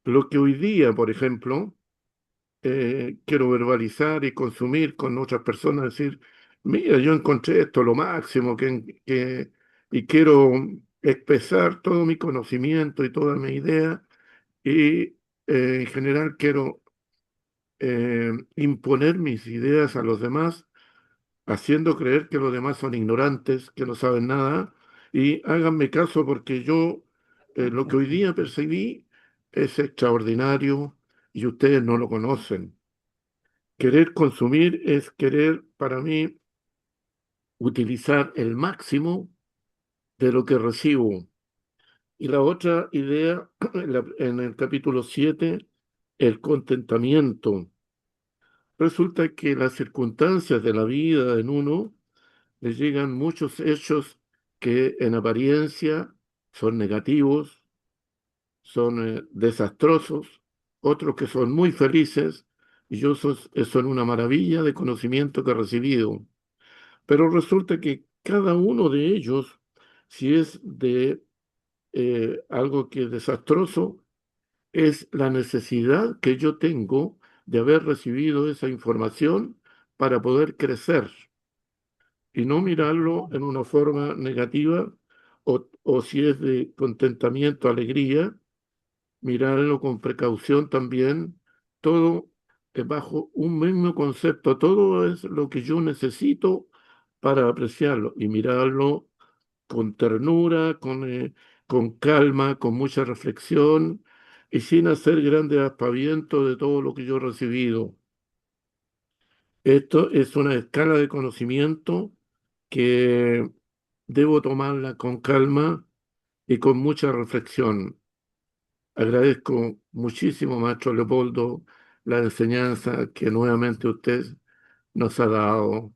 lo que hoy día, por ejemplo, quiero verbalizar y consumir con otras personas, decir, mira, yo encontré esto, lo máximo, y quiero expresar todo mi conocimiento y toda mi idea, y en general quiero imponer mis ideas a los demás, haciendo creer que los demás son ignorantes, que no saben nada, y háganme caso porque yo lo que hoy día percibí es extraordinario y ustedes no lo conocen. Querer consumir es querer, para mí, utilizar el máximo de lo que recibo. Y la otra idea, en el capítulo 7, el contentamiento. Resulta que las circunstancias de la vida en uno le llegan muchos hechos que en apariencia son negativos, son desastrosos, otros que son muy felices, y yo son una maravilla de conocimiento que he recibido. Pero resulta que cada uno de ellos, si es de algo que es desastroso, es la necesidad que yo tengo de haber recibido esa información para poder crecer y no mirarlo en una forma negativa o si es de contentamiento, alegría, mirarlo con precaución también, todo bajo un mismo concepto, todo es lo que yo necesito para apreciarlo y mirarlo con ternura, con calma, con mucha reflexión y sin hacer grandes aspavientos de todo lo que yo he recibido. Esto es una escala de conocimiento que debo tomarla con calma y con mucha reflexión. Agradezco muchísimo, maestro Leopoldo, la enseñanza que nuevamente usted nos ha dado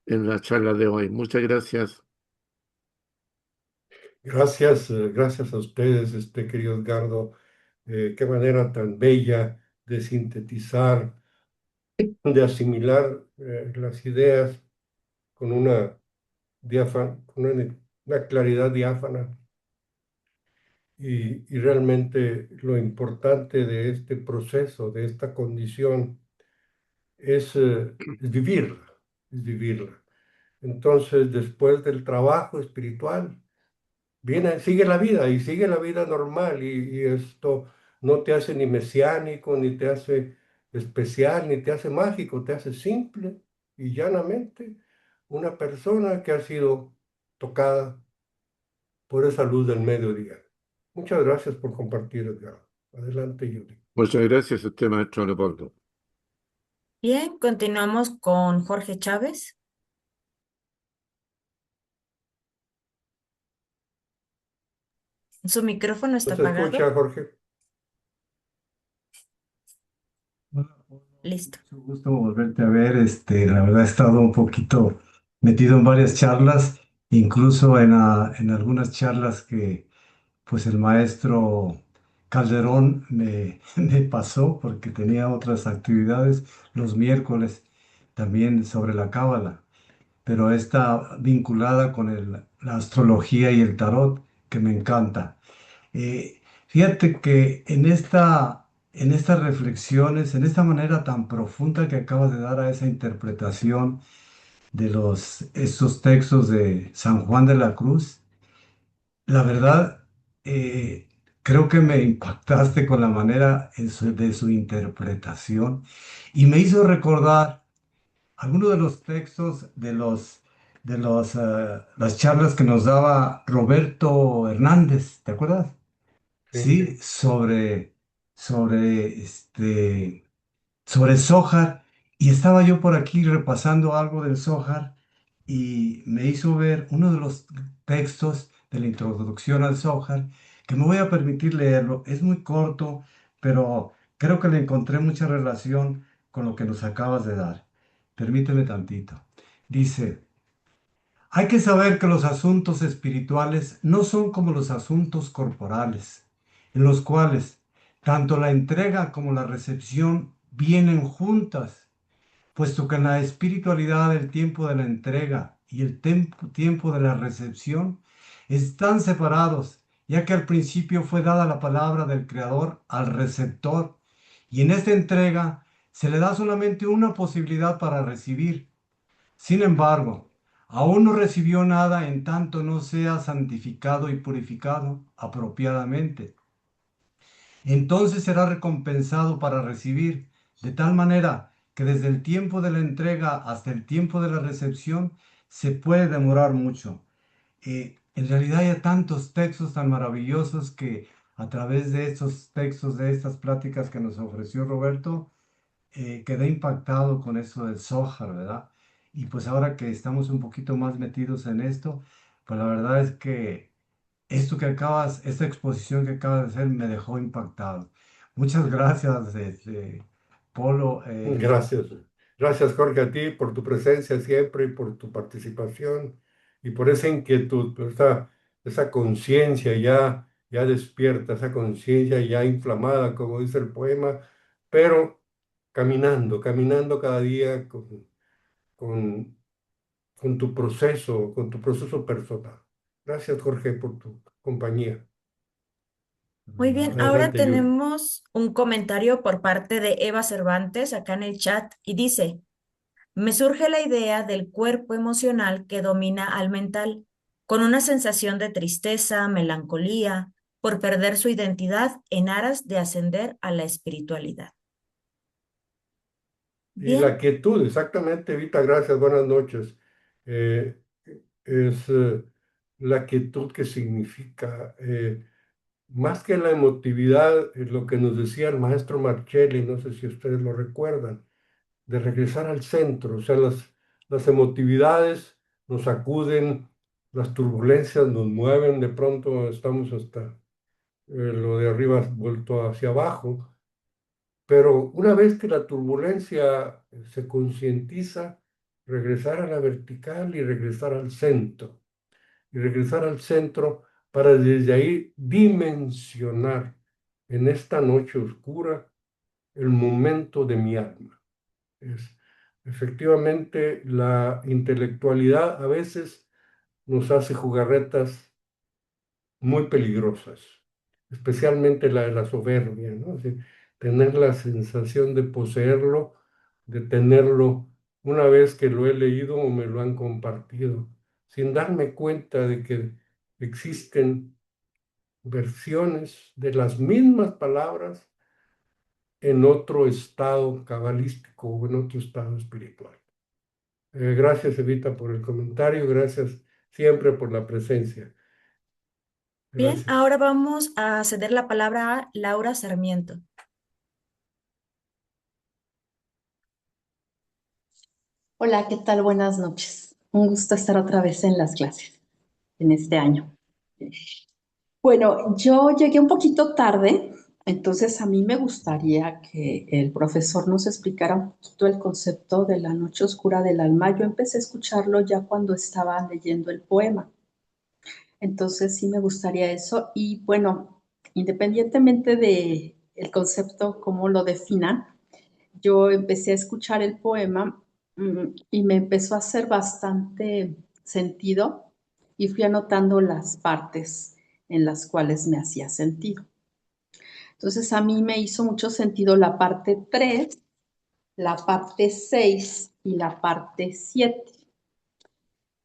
en la charla de hoy. Muchas gracias. Gracias, gracias a ustedes, querido Edgardo. Qué manera tan bella de sintetizar, de asimilar las ideas con una claridad diáfana. Y realmente lo importante de este proceso, de esta condición, es vivirla, es vivirla. Entonces, después del trabajo espiritual, sigue la vida y sigue la vida normal y esto no te hace ni mesiánico, ni te hace especial, ni te hace mágico, te hace simple y llanamente una persona que ha sido tocada por esa luz del mediodía. Muchas gracias por compartir, Edgar. Adelante, Yuri. Muchas gracias a usted, maestro Leopoldo. Bien, continuamos con Jorge Chávez. Su micrófono ¿No está se escucha, apagado. Jorge? Hola, hola, Listo. mucho gusto volverte a ver. La verdad he estado un poquito metido en varias charlas, incluso en algunas charlas que pues el maestro Calderón me pasó porque tenía otras actividades los miércoles también sobre la cábala, pero está vinculada con la astrología y el tarot, que me encanta. Fíjate que en estas reflexiones, en esta manera tan profunda que acabas de dar a esa interpretación de estos textos de San Juan de la Cruz, la verdad, creo que me impactaste con la manera de su interpretación y me hizo recordar algunos de los textos de las charlas que nos daba Roberto Hernández, ¿te acuerdas? Sí. Sí, sobre sobre Zójar, y estaba yo por aquí repasando algo del Zójar y me hizo ver uno de los textos de la introducción al Zójar, que me voy a permitir leerlo. Es muy corto, pero creo que le encontré mucha relación con lo que nos acabas de dar. Permíteme tantito. Dice: hay que saber que los asuntos espirituales no son como los asuntos corporales, en los cuales tanto la entrega como la recepción vienen juntas, puesto que en la espiritualidad el tiempo de la entrega y el tiempo de la recepción están separados, ya que al principio fue dada la palabra del Creador al receptor, y en esta entrega se le da solamente una posibilidad para recibir. Sin embargo, aún no recibió nada en tanto no sea santificado y purificado apropiadamente. Entonces será recompensado para recibir, de tal manera que desde el tiempo de la entrega hasta el tiempo de la recepción se puede demorar mucho. En realidad hay tantos textos tan maravillosos que a través de estos textos, de estas pláticas que nos ofreció Roberto, quedé impactado con eso del Zohar, ¿verdad? Y pues ahora que estamos un poquito más metidos en esto, pues la verdad es que esta exposición que acabas de hacer me dejó impactado. Muchas gracias, Polo. Gracias. Gracias, Jorge, a ti por tu presencia siempre y por tu participación y por esa inquietud, por esa conciencia ya despierta, esa conciencia ya inflamada, como dice el poema, pero caminando cada día con, con tu proceso personal. Gracias, Jorge, por tu compañía. Muy bien, ahora Adelante, Yuri. tenemos un comentario por parte de Eva Cervantes acá en el chat y dice, me surge la idea del cuerpo emocional que domina al mental, con una sensación de tristeza, melancolía, por perder su identidad en aras de ascender a la espiritualidad. Y la Bien, quietud, exactamente, Vita, gracias, buenas noches. Eh, es la quietud que significa, más que la emotividad, lo que nos decía el maestro Marcelli, no sé si ustedes lo recuerdan, de regresar al centro, o sea, las emotividades nos sacuden, las turbulencias nos mueven, de pronto estamos hasta lo de arriba vuelto hacia abajo, pero una vez que la turbulencia se concientiza, regresar a la vertical y regresar al centro, y regresar al centro para desde ahí dimensionar en esta noche oscura el momento de mi alma. Es, efectivamente, la intelectualidad a veces nos hace jugarretas muy peligrosas, especialmente la de la soberbia, ¿no? Es decir, tener la sensación de poseerlo, de tenerlo una vez que lo he leído o me lo han compartido, sin darme cuenta de que existen versiones de las mismas palabras en otro estado cabalístico o en otro estado espiritual. Gracias, Evita, por el comentario. Gracias siempre por la presencia. Bien, Gracias. ahora vamos a ceder la palabra a Laura Sarmiento. Hola, ¿qué tal? Buenas noches. Un gusto estar otra vez en las clases en este año. Bueno, yo llegué un poquito tarde, entonces a mí me gustaría que el profesor nos explicara un poquito el concepto de la noche oscura del alma. Yo empecé a escucharlo ya cuando estaba leyendo el poema. Entonces sí me gustaría eso. Y bueno, independientemente de el concepto, cómo lo definan, yo empecé a escuchar el poema y me empezó a hacer bastante sentido y fui anotando las partes en las cuales me hacía sentido. Entonces a mí me hizo mucho sentido la parte 3, la parte 6 y la parte 7.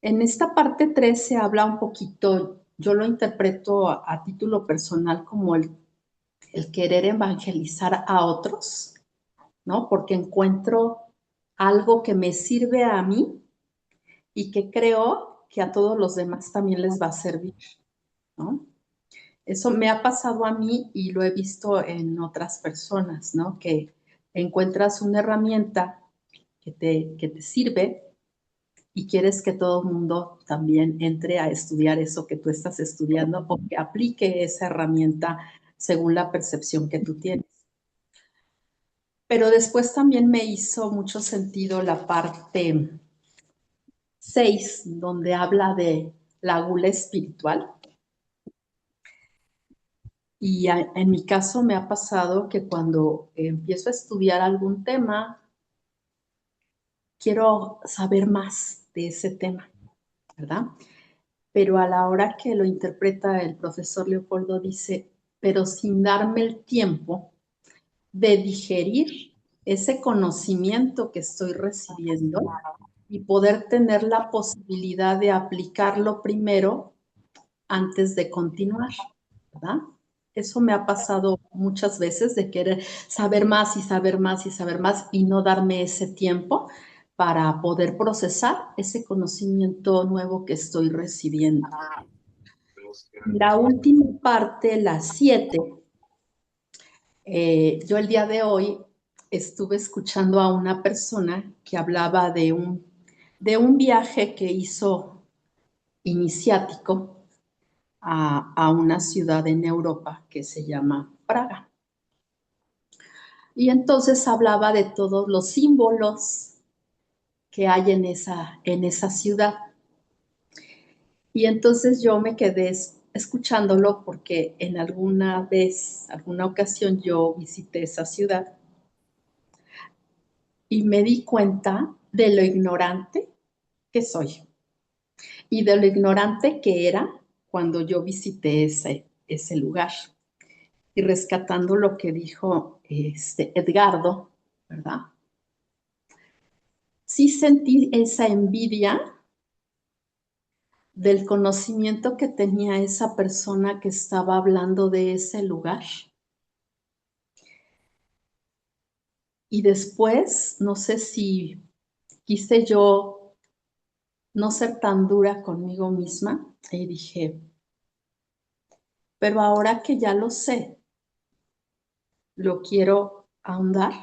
En esta parte 3 se habla un poquito, yo lo interpreto a título personal como el querer evangelizar a otros, ¿no? Porque encuentro algo que me sirve a mí y que creo que a todos los demás también les va a servir, ¿no? Eso me ha pasado a mí y lo he visto en otras personas, ¿no? Que encuentras una herramienta que te sirve y quieres que todo el mundo también entre a estudiar eso que tú estás estudiando o que aplique esa herramienta según la percepción que tú tienes. Pero después también me hizo mucho sentido la parte 6, donde habla de la gula espiritual. Y en mi caso me ha pasado que cuando empiezo a estudiar algún tema, quiero saber más de ese tema, ¿verdad? Pero a la hora que lo interpreta el profesor Leopoldo dice, pero sin darme el tiempo de digerir ese conocimiento que estoy recibiendo y poder tener la posibilidad de aplicarlo primero antes de continuar, ¿verdad? Eso me ha pasado muchas veces de querer saber más y saber más y saber más y no darme ese tiempo para poder procesar ese conocimiento nuevo que estoy recibiendo. La última parte, la 7, yo el día de hoy estuve escuchando a una persona que hablaba de un viaje que hizo iniciático a una ciudad en Europa que se llama Praga. Y entonces hablaba de todos los símbolos que hay en esa ciudad. Y entonces yo me quedé escuchándolo porque en alguna ocasión yo visité esa ciudad y me di cuenta de lo ignorante que soy y de lo ignorante que era cuando yo visité ese lugar. Y rescatando lo que dijo Edgardo, ¿verdad? Sí sentí esa envidia del conocimiento que tenía esa persona que estaba hablando de ese lugar. Y después, no sé si quise yo no ser tan dura conmigo misma y dije, pero ahora que ya lo sé, lo quiero ahondar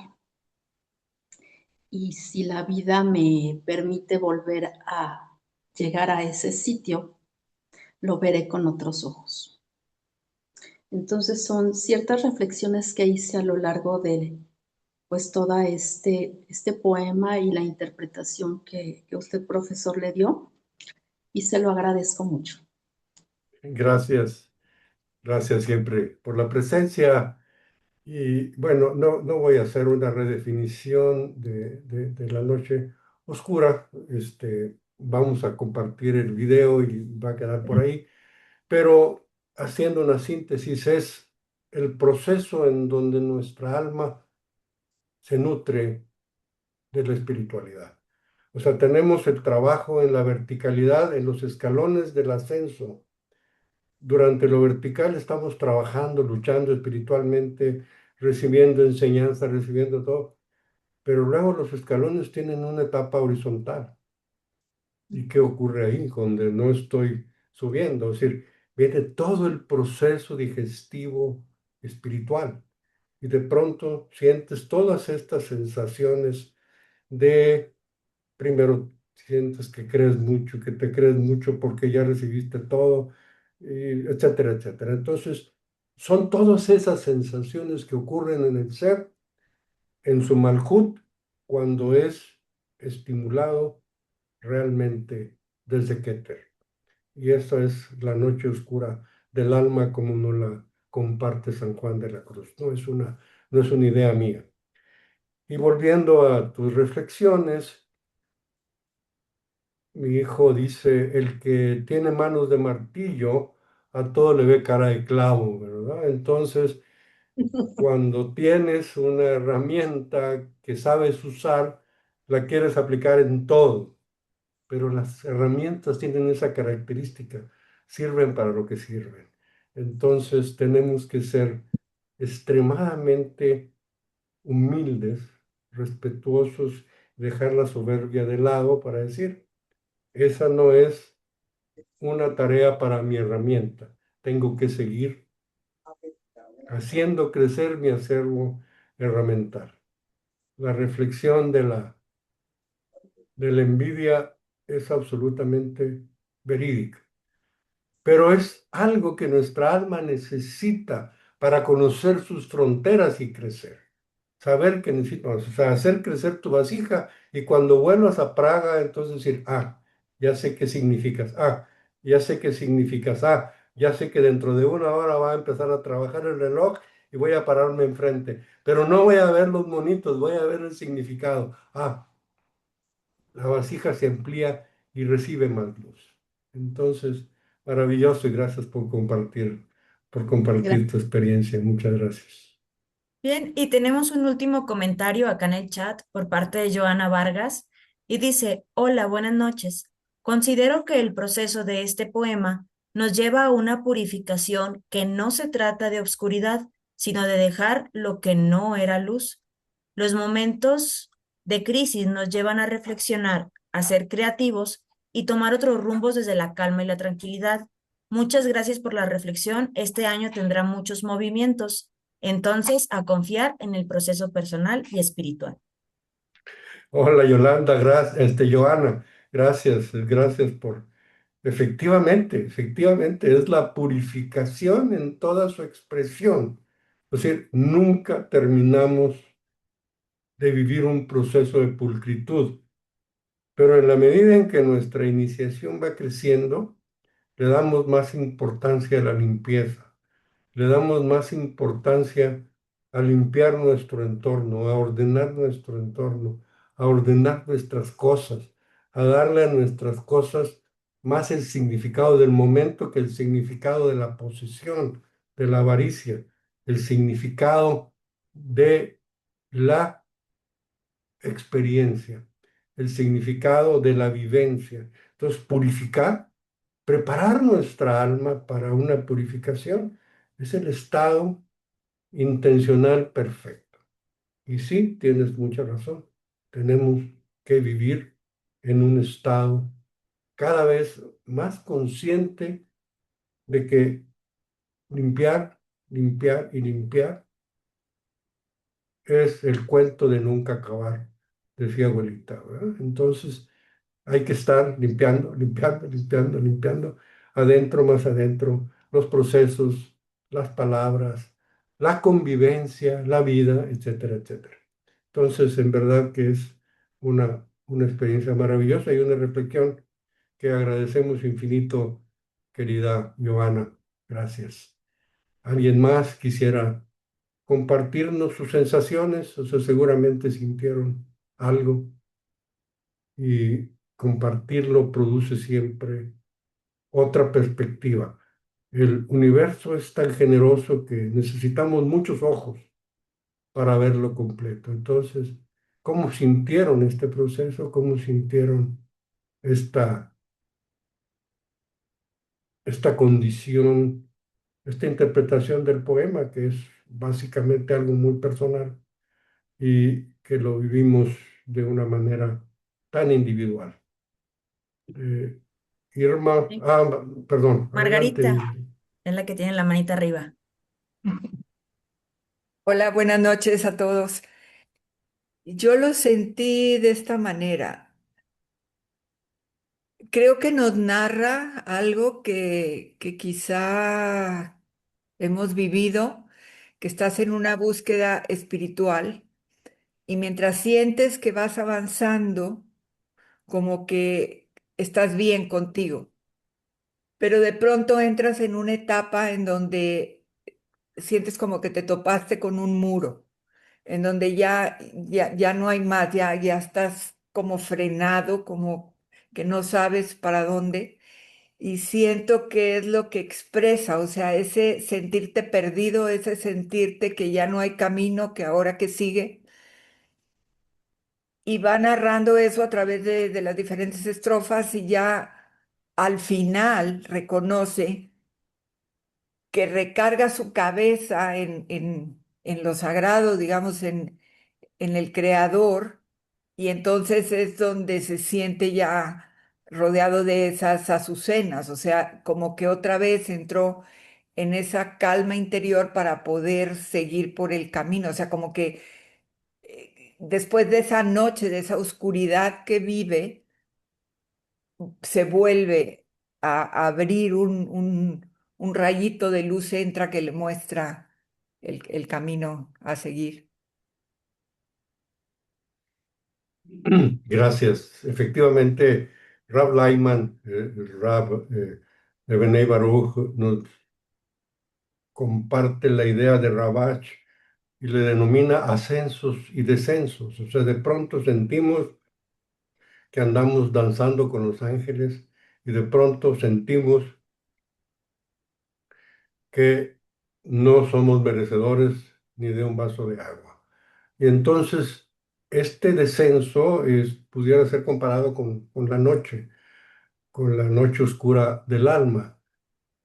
y si la vida me permite volver a llegar a ese sitio, lo veré con otros ojos. Entonces son ciertas reflexiones que hice a lo largo de pues toda este poema y la interpretación que usted, profesor, le dio, y se lo agradezco mucho. Gracias, gracias siempre por la presencia. Y bueno, no voy a hacer una redefinición de la noche oscura. Vamos a compartir el video y va a quedar por ahí. Pero haciendo una síntesis, es el proceso en donde nuestra alma se nutre de la espiritualidad. O sea, tenemos el trabajo en la verticalidad, en los escalones del ascenso. Durante lo vertical estamos trabajando, luchando espiritualmente, recibiendo enseñanza, recibiendo todo, pero luego los escalones tienen una etapa horizontal. ¿Y qué ocurre ahí donde no estoy subiendo? Es decir, viene todo el proceso digestivo espiritual y de pronto sientes todas estas sensaciones de, primero sientes que crees mucho, que te crees mucho porque ya recibiste todo, etcétera, etcétera. Entonces, son todas esas sensaciones que ocurren en el ser, en su malhut, cuando es estimulado realmente desde Keter. Y esa es la noche oscura del alma como nos la comparte San Juan de la Cruz. No es una idea mía. Y volviendo a tus reflexiones, mi hijo dice, el que tiene manos de martillo, a todo le ve cara de clavo, ¿verdad? Entonces, cuando tienes una herramienta que sabes usar, la quieres aplicar en todo, pero las herramientas tienen esa característica, sirven para lo que sirven. Entonces, tenemos que ser extremadamente humildes, respetuosos, dejar la soberbia de lado para decir, esa no es una tarea para mi herramienta. Tengo que seguir haciendo crecer mi acervo herramental. La reflexión de la envidia es absolutamente verídica, pero es algo que nuestra alma necesita para conocer sus fronteras y crecer. Saber que necesitas, o sea, hacer crecer tu vasija y cuando vuelvas a Praga, entonces decir, ya sé qué significas, ya sé qué significas, ya sé que dentro de una hora va a empezar a trabajar el reloj y voy a pararme enfrente, pero no voy a ver los monitos, voy a ver el significado. La vasija se amplía y recibe más luz. Entonces, maravilloso y gracias por compartir tu experiencia. Muchas gracias. Bien, y tenemos un último comentario acá en el chat por parte de Joana Vargas y dice, hola, buenas noches. Considero que el proceso de este poema nos lleva a una purificación que no se trata de obscuridad, sino de dejar lo que no era luz. Los momentos de crisis nos llevan a reflexionar, a ser creativos y tomar otros rumbos desde la calma y la tranquilidad. Muchas gracias por la reflexión. Este año tendrá muchos movimientos. Entonces, a confiar en el proceso personal y espiritual. Hola Yolanda, gracias, Joana, gracias por, efectivamente, es la purificación en toda su expresión. Es decir, nunca terminamos de vivir un proceso de pulcritud, pero en la medida en que nuestra iniciación va creciendo, le damos más importancia a la limpieza. Le damos más importancia a limpiar nuestro entorno, a ordenar nuestro entorno, a ordenar nuestras cosas, a darle a nuestras cosas más el significado del momento que el significado de la posesión, de la avaricia, el significado de la experiencia, el significado de la vivencia. Entonces, purificar, preparar nuestra alma para una purificación, es el estado intencional perfecto. Y sí, tienes mucha razón. Tenemos que vivir en un estado cada vez más consciente de que limpiar, limpiar y limpiar es el cuento de nunca acabar, decía abuelita, ¿verdad? Entonces hay que estar limpiando, limpiando, limpiando, limpiando, adentro, más adentro, los procesos, las palabras, la convivencia, la vida, etcétera, etcétera. Entonces, en verdad que es una experiencia maravillosa y una reflexión que agradecemos infinito, querida Joana. Gracias. ¿Alguien más quisiera compartirnos sus sensaciones? O sea, seguramente sintieron algo y compartirlo produce siempre otra perspectiva. El universo es tan generoso que necesitamos muchos ojos para verlo completo. Entonces, ¿cómo sintieron este proceso? ¿Cómo sintieron esta, esta condición, esta interpretación del poema, que es básicamente algo muy personal y que lo vivimos de una manera tan individual? Eh, Irma, Sí. perdón, adelante. Margarita es la que tiene la manita arriba. Hola, buenas noches a todos. Yo lo sentí de esta manera. Creo que nos narra algo que quizá hemos vivido, que estás en una búsqueda espiritual y mientras sientes que vas avanzando, como que estás bien contigo, pero de pronto entras en una etapa en donde sientes como que te topaste con un muro, en donde ya no hay más, ya estás como frenado, como que no sabes para dónde. Y siento que es lo que expresa, o sea, ese sentirte perdido, ese sentirte que ya no hay camino, que ahora que sigue. Y va narrando eso a través de las diferentes estrofas y ya al final reconoce que recarga su cabeza en lo sagrado, digamos, en el creador, y entonces es donde se siente ya rodeado de esas azucenas, o sea, como que otra vez entró en esa calma interior para poder seguir por el camino, o sea, como que después de esa noche, de esa oscuridad que vive, se vuelve a abrir un rayito de luz, entra que le muestra el camino a seguir. Gracias. Efectivamente, Rab Lyman, el Rab de Benay Baruch, nos comparte la idea de Rabach y le denomina ascensos y descensos. O sea, de pronto sentimos que andamos danzando con los ángeles y de pronto sentimos que no somos merecedores ni de un vaso de agua. Y entonces, este descenso pudiera ser comparado con la noche oscura del alma,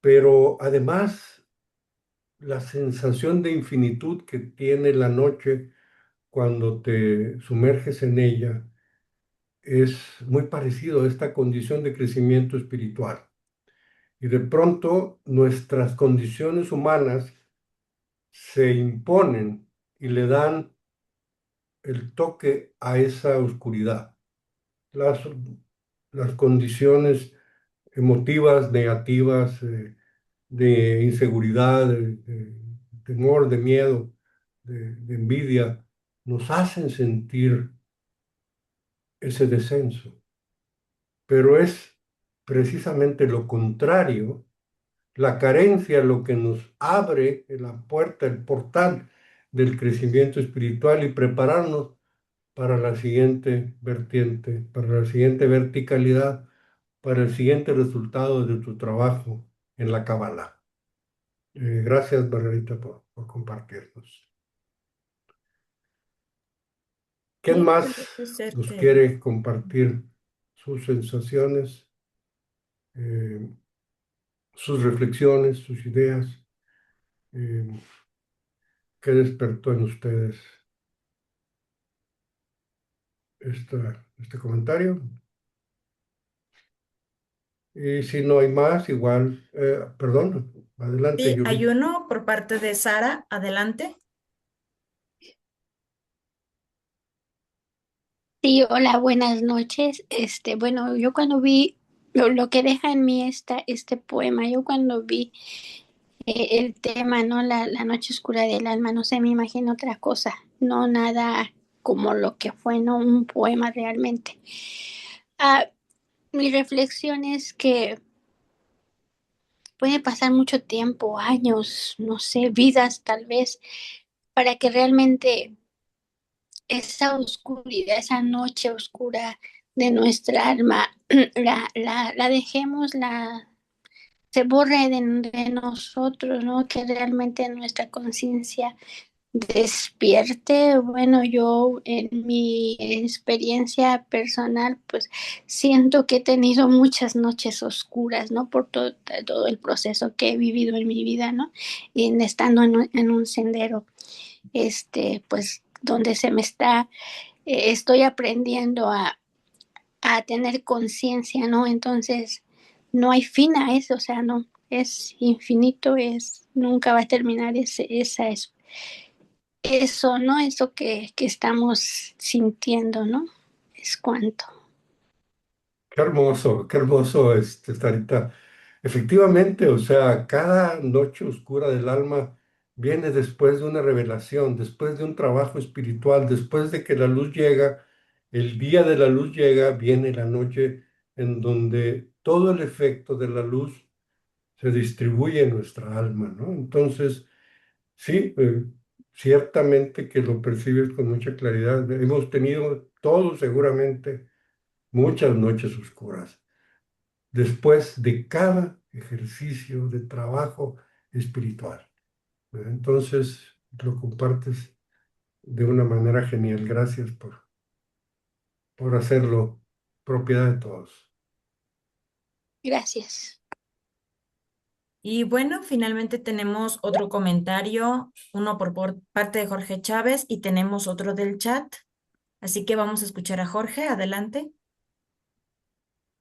pero además la sensación de infinitud que tiene la noche cuando te sumerges en ella es muy parecido a esta condición de crecimiento espiritual. Y de pronto nuestras condiciones humanas se imponen y le dan el toque a esa oscuridad. Las, las condiciones emotivas negativas, de inseguridad, de temor, de miedo, de envidia, nos hacen sentir ese descenso. Pero es precisamente lo contrario, la carencia lo que nos abre la puerta, el portal del crecimiento espiritual y prepararnos para la siguiente vertiente, para la siguiente verticalidad, para el siguiente resultado de tu trabajo en la Kabbalah. Gracias, Margarita, por compartirnos. ¿Quién Sí, más parece ser nos que quiere compartir sus sensaciones, eh, sus reflexiones, sus ideas? Eh, ¿Qué despertó en ustedes este comentario? Y si no hay más, igual, perdón, adelante, sí, hay Yuri. uno por parte de Sara. Adelante. Sí, hola, buenas noches. Bueno, yo cuando vi lo que deja en mí este poema. Yo cuando vi el tema, ¿no? La noche oscura del alma, no sé, me imagino otra cosa, no nada como lo que fue, ¿no? Un poema realmente. Ah, mi reflexión es que puede pasar mucho tiempo, años, no sé, vidas tal vez, para que realmente esa oscuridad, esa noche oscura de nuestra alma, la dejemos, se borre de nosotros, ¿no? Que realmente nuestra conciencia despierte. Bueno, yo en mi experiencia personal, pues siento que he tenido muchas noches oscuras, ¿no? Por todo el proceso que he vivido en mi vida, ¿no? Y estando en un sendero, pues donde estoy aprendiendo a tener conciencia, ¿no? Entonces, no hay fin a eso, o sea, no, es infinito, nunca va a terminar eso, ¿no? Eso que estamos sintiendo, ¿no? Es cuanto. Qué hermoso, Sarita. Efectivamente, o sea, cada noche oscura del alma viene después de una revelación, después de un trabajo espiritual, después de que la luz llega, el día de la luz llega, viene la noche en donde todo el efecto de la luz se distribuye en nuestra alma, ¿no? Entonces, sí, ciertamente que lo percibes con mucha claridad. Hemos tenido todos seguramente muchas noches oscuras después de cada ejercicio de trabajo espiritual. Entonces, lo compartes de una manera genial. Gracias por hacerlo propiedad de todos. Gracias. Y bueno, finalmente tenemos otro comentario, uno por parte de Jorge Chávez y tenemos otro del chat. Así que vamos a escuchar a Jorge. Adelante.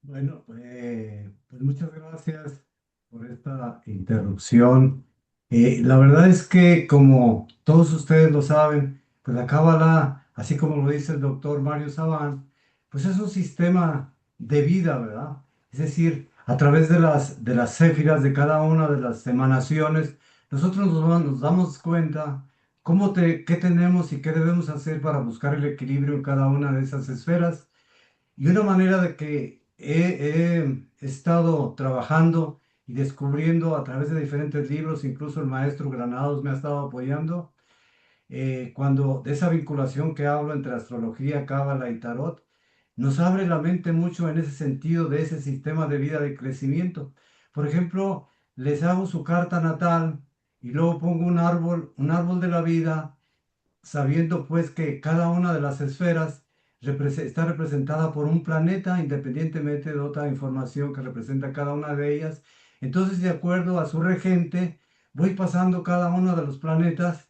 Bueno, pues muchas gracias por esta interrupción. La verdad es que, como todos ustedes lo saben, pues la Cábala, así como lo dice el doctor Mario Sabán, pues es un sistema de vida, ¿verdad? Es decir, a través de las céfiras de cada una de las emanaciones, nosotros nos damos cuenta qué tenemos y qué debemos hacer para buscar el equilibrio en cada una de esas esferas. Y una manera de que he estado trabajando y descubriendo a través de diferentes libros, incluso el maestro Granados me ha estado apoyando, cuando de esa vinculación que hablo entre astrología, cábala y tarot, nos abre la mente mucho en ese sentido de ese sistema de vida de crecimiento. Por ejemplo, les hago su carta natal y luego pongo un árbol de la vida, sabiendo pues que cada una de las esferas está representada por un planeta, independientemente de otra información que representa cada una de ellas. Entonces, de acuerdo a su regente, voy pasando cada uno de los planetas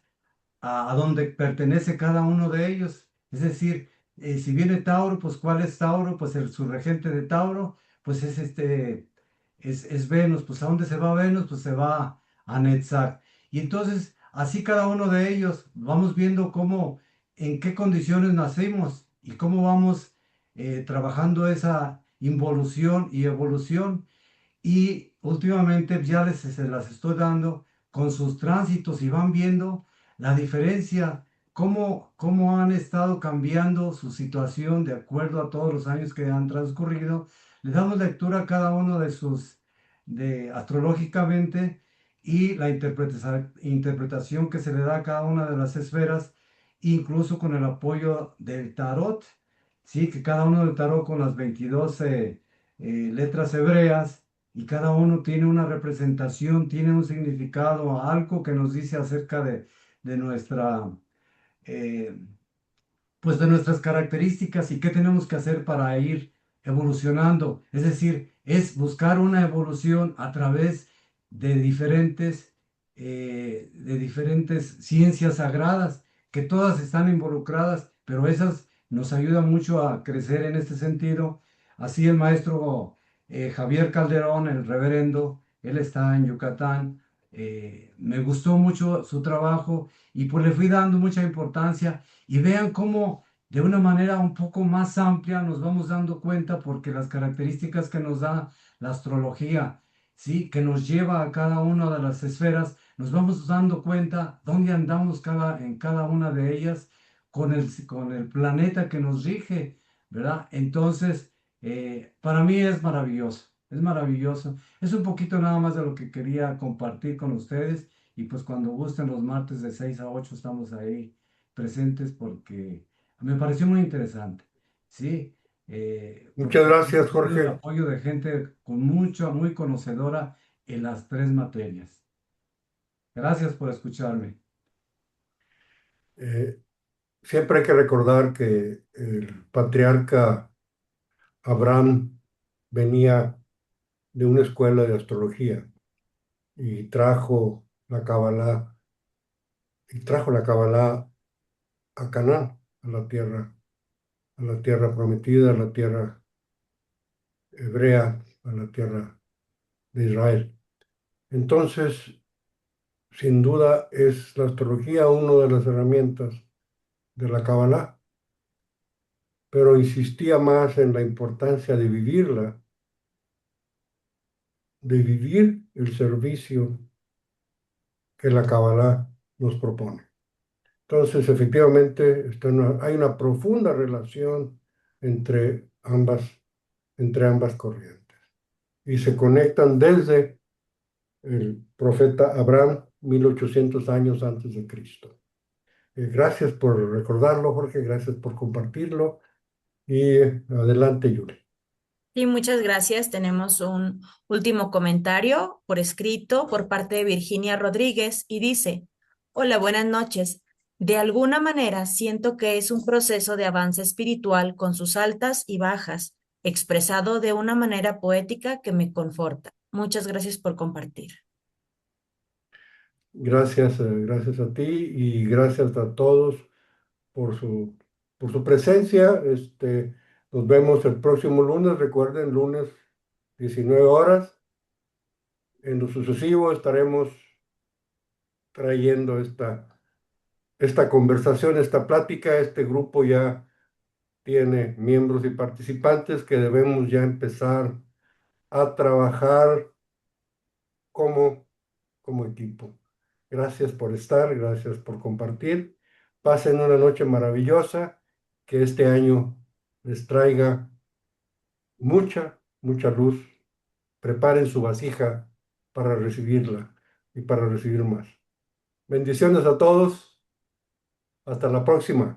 a donde pertenece cada uno de ellos. Es decir, si viene Tauro, pues ¿cuál es Tauro? Pues su regente de Tauro, pues es Venus. Pues ¿a dónde se va Venus? Pues se va a Netzach. Y entonces, así cada uno de ellos, vamos viendo en qué condiciones nacimos y cómo vamos trabajando esa involución y evolución. Y últimamente ya se las estoy dando con sus tránsitos y van viendo la diferencia, cómo han estado cambiando su situación de acuerdo a todos los años que han transcurrido. Le damos lectura a cada uno astrológicamente, y la interpretación que se le da a cada una de las esferas, incluso con el apoyo del tarot, sí, que cada uno del tarot con las 22 letras hebreas, y cada uno tiene una representación, tiene un significado, algo que nos dice acerca de nuestra, eh, pues de nuestras características y qué tenemos que hacer para ir evolucionando. Es decir, es buscar una evolución a través de diferentes ciencias sagradas, que todas están involucradas, pero esas nos ayudan mucho a crecer en este sentido. Así el maestro Javier Calderón, el reverendo, él está en Yucatán. Me gustó mucho su trabajo y pues le fui dando mucha importancia, y vean cómo de una manera un poco más amplia nos vamos dando cuenta porque las características que nos da la astrología, ¿sí? Que nos lleva a cada una de las esferas, nos vamos dando cuenta dónde andamos en cada una de ellas con el planeta que nos rige, ¿verdad? Entonces, para mí es maravilloso, es maravilloso. Es un poquito nada más de lo que quería compartir con ustedes y pues cuando gusten los martes de 6 a 8 estamos ahí presentes porque me pareció muy interesante, ¿sí? Muchas Porque he gracias, tenido el Jorge. apoyo de gente con mucha, muy conocedora en las tres materias. Gracias por escucharme. Eh, Siempre hay que recordar que el patriarca Abraham venía de una escuela de astrología y trajo la Kabbalah a Canaán, a la tierra prometida, a la tierra hebrea, a la tierra de Israel. Entonces, sin duda, es la astrología una de las herramientas de la Kabbalah, pero insistía más en la importancia de vivirla, de vivir el servicio que la Kabbalah nos propone. Entonces, efectivamente, hay una profunda relación entre entre ambas corrientes y se conectan desde el profeta Abraham, 1800 años antes de Cristo. Gracias por recordarlo, Jorge, gracias por compartirlo y adelante, Yuri. Sí, muchas gracias. Tenemos un último comentario por escrito por parte de Virginia Rodríguez y dice, hola, buenas noches. De alguna manera siento que es un proceso de avance espiritual con sus altas y bajas, expresado de una manera poética que me conforta. Muchas gracias por compartir. Gracias, gracias a ti y gracias a todos por por su presencia. Nos vemos el próximo lunes. Recuerden, lunes 19 horas. En lo sucesivo estaremos trayendo esta conversación, esta plática. Este grupo ya tiene miembros y participantes que debemos ya empezar a trabajar como, como equipo. Gracias por estar, gracias por compartir. Pasen una noche maravillosa, que este año les traiga mucha luz. Preparen su vasija para recibirla y para recibir más. Bendiciones a todos. Hasta la próxima.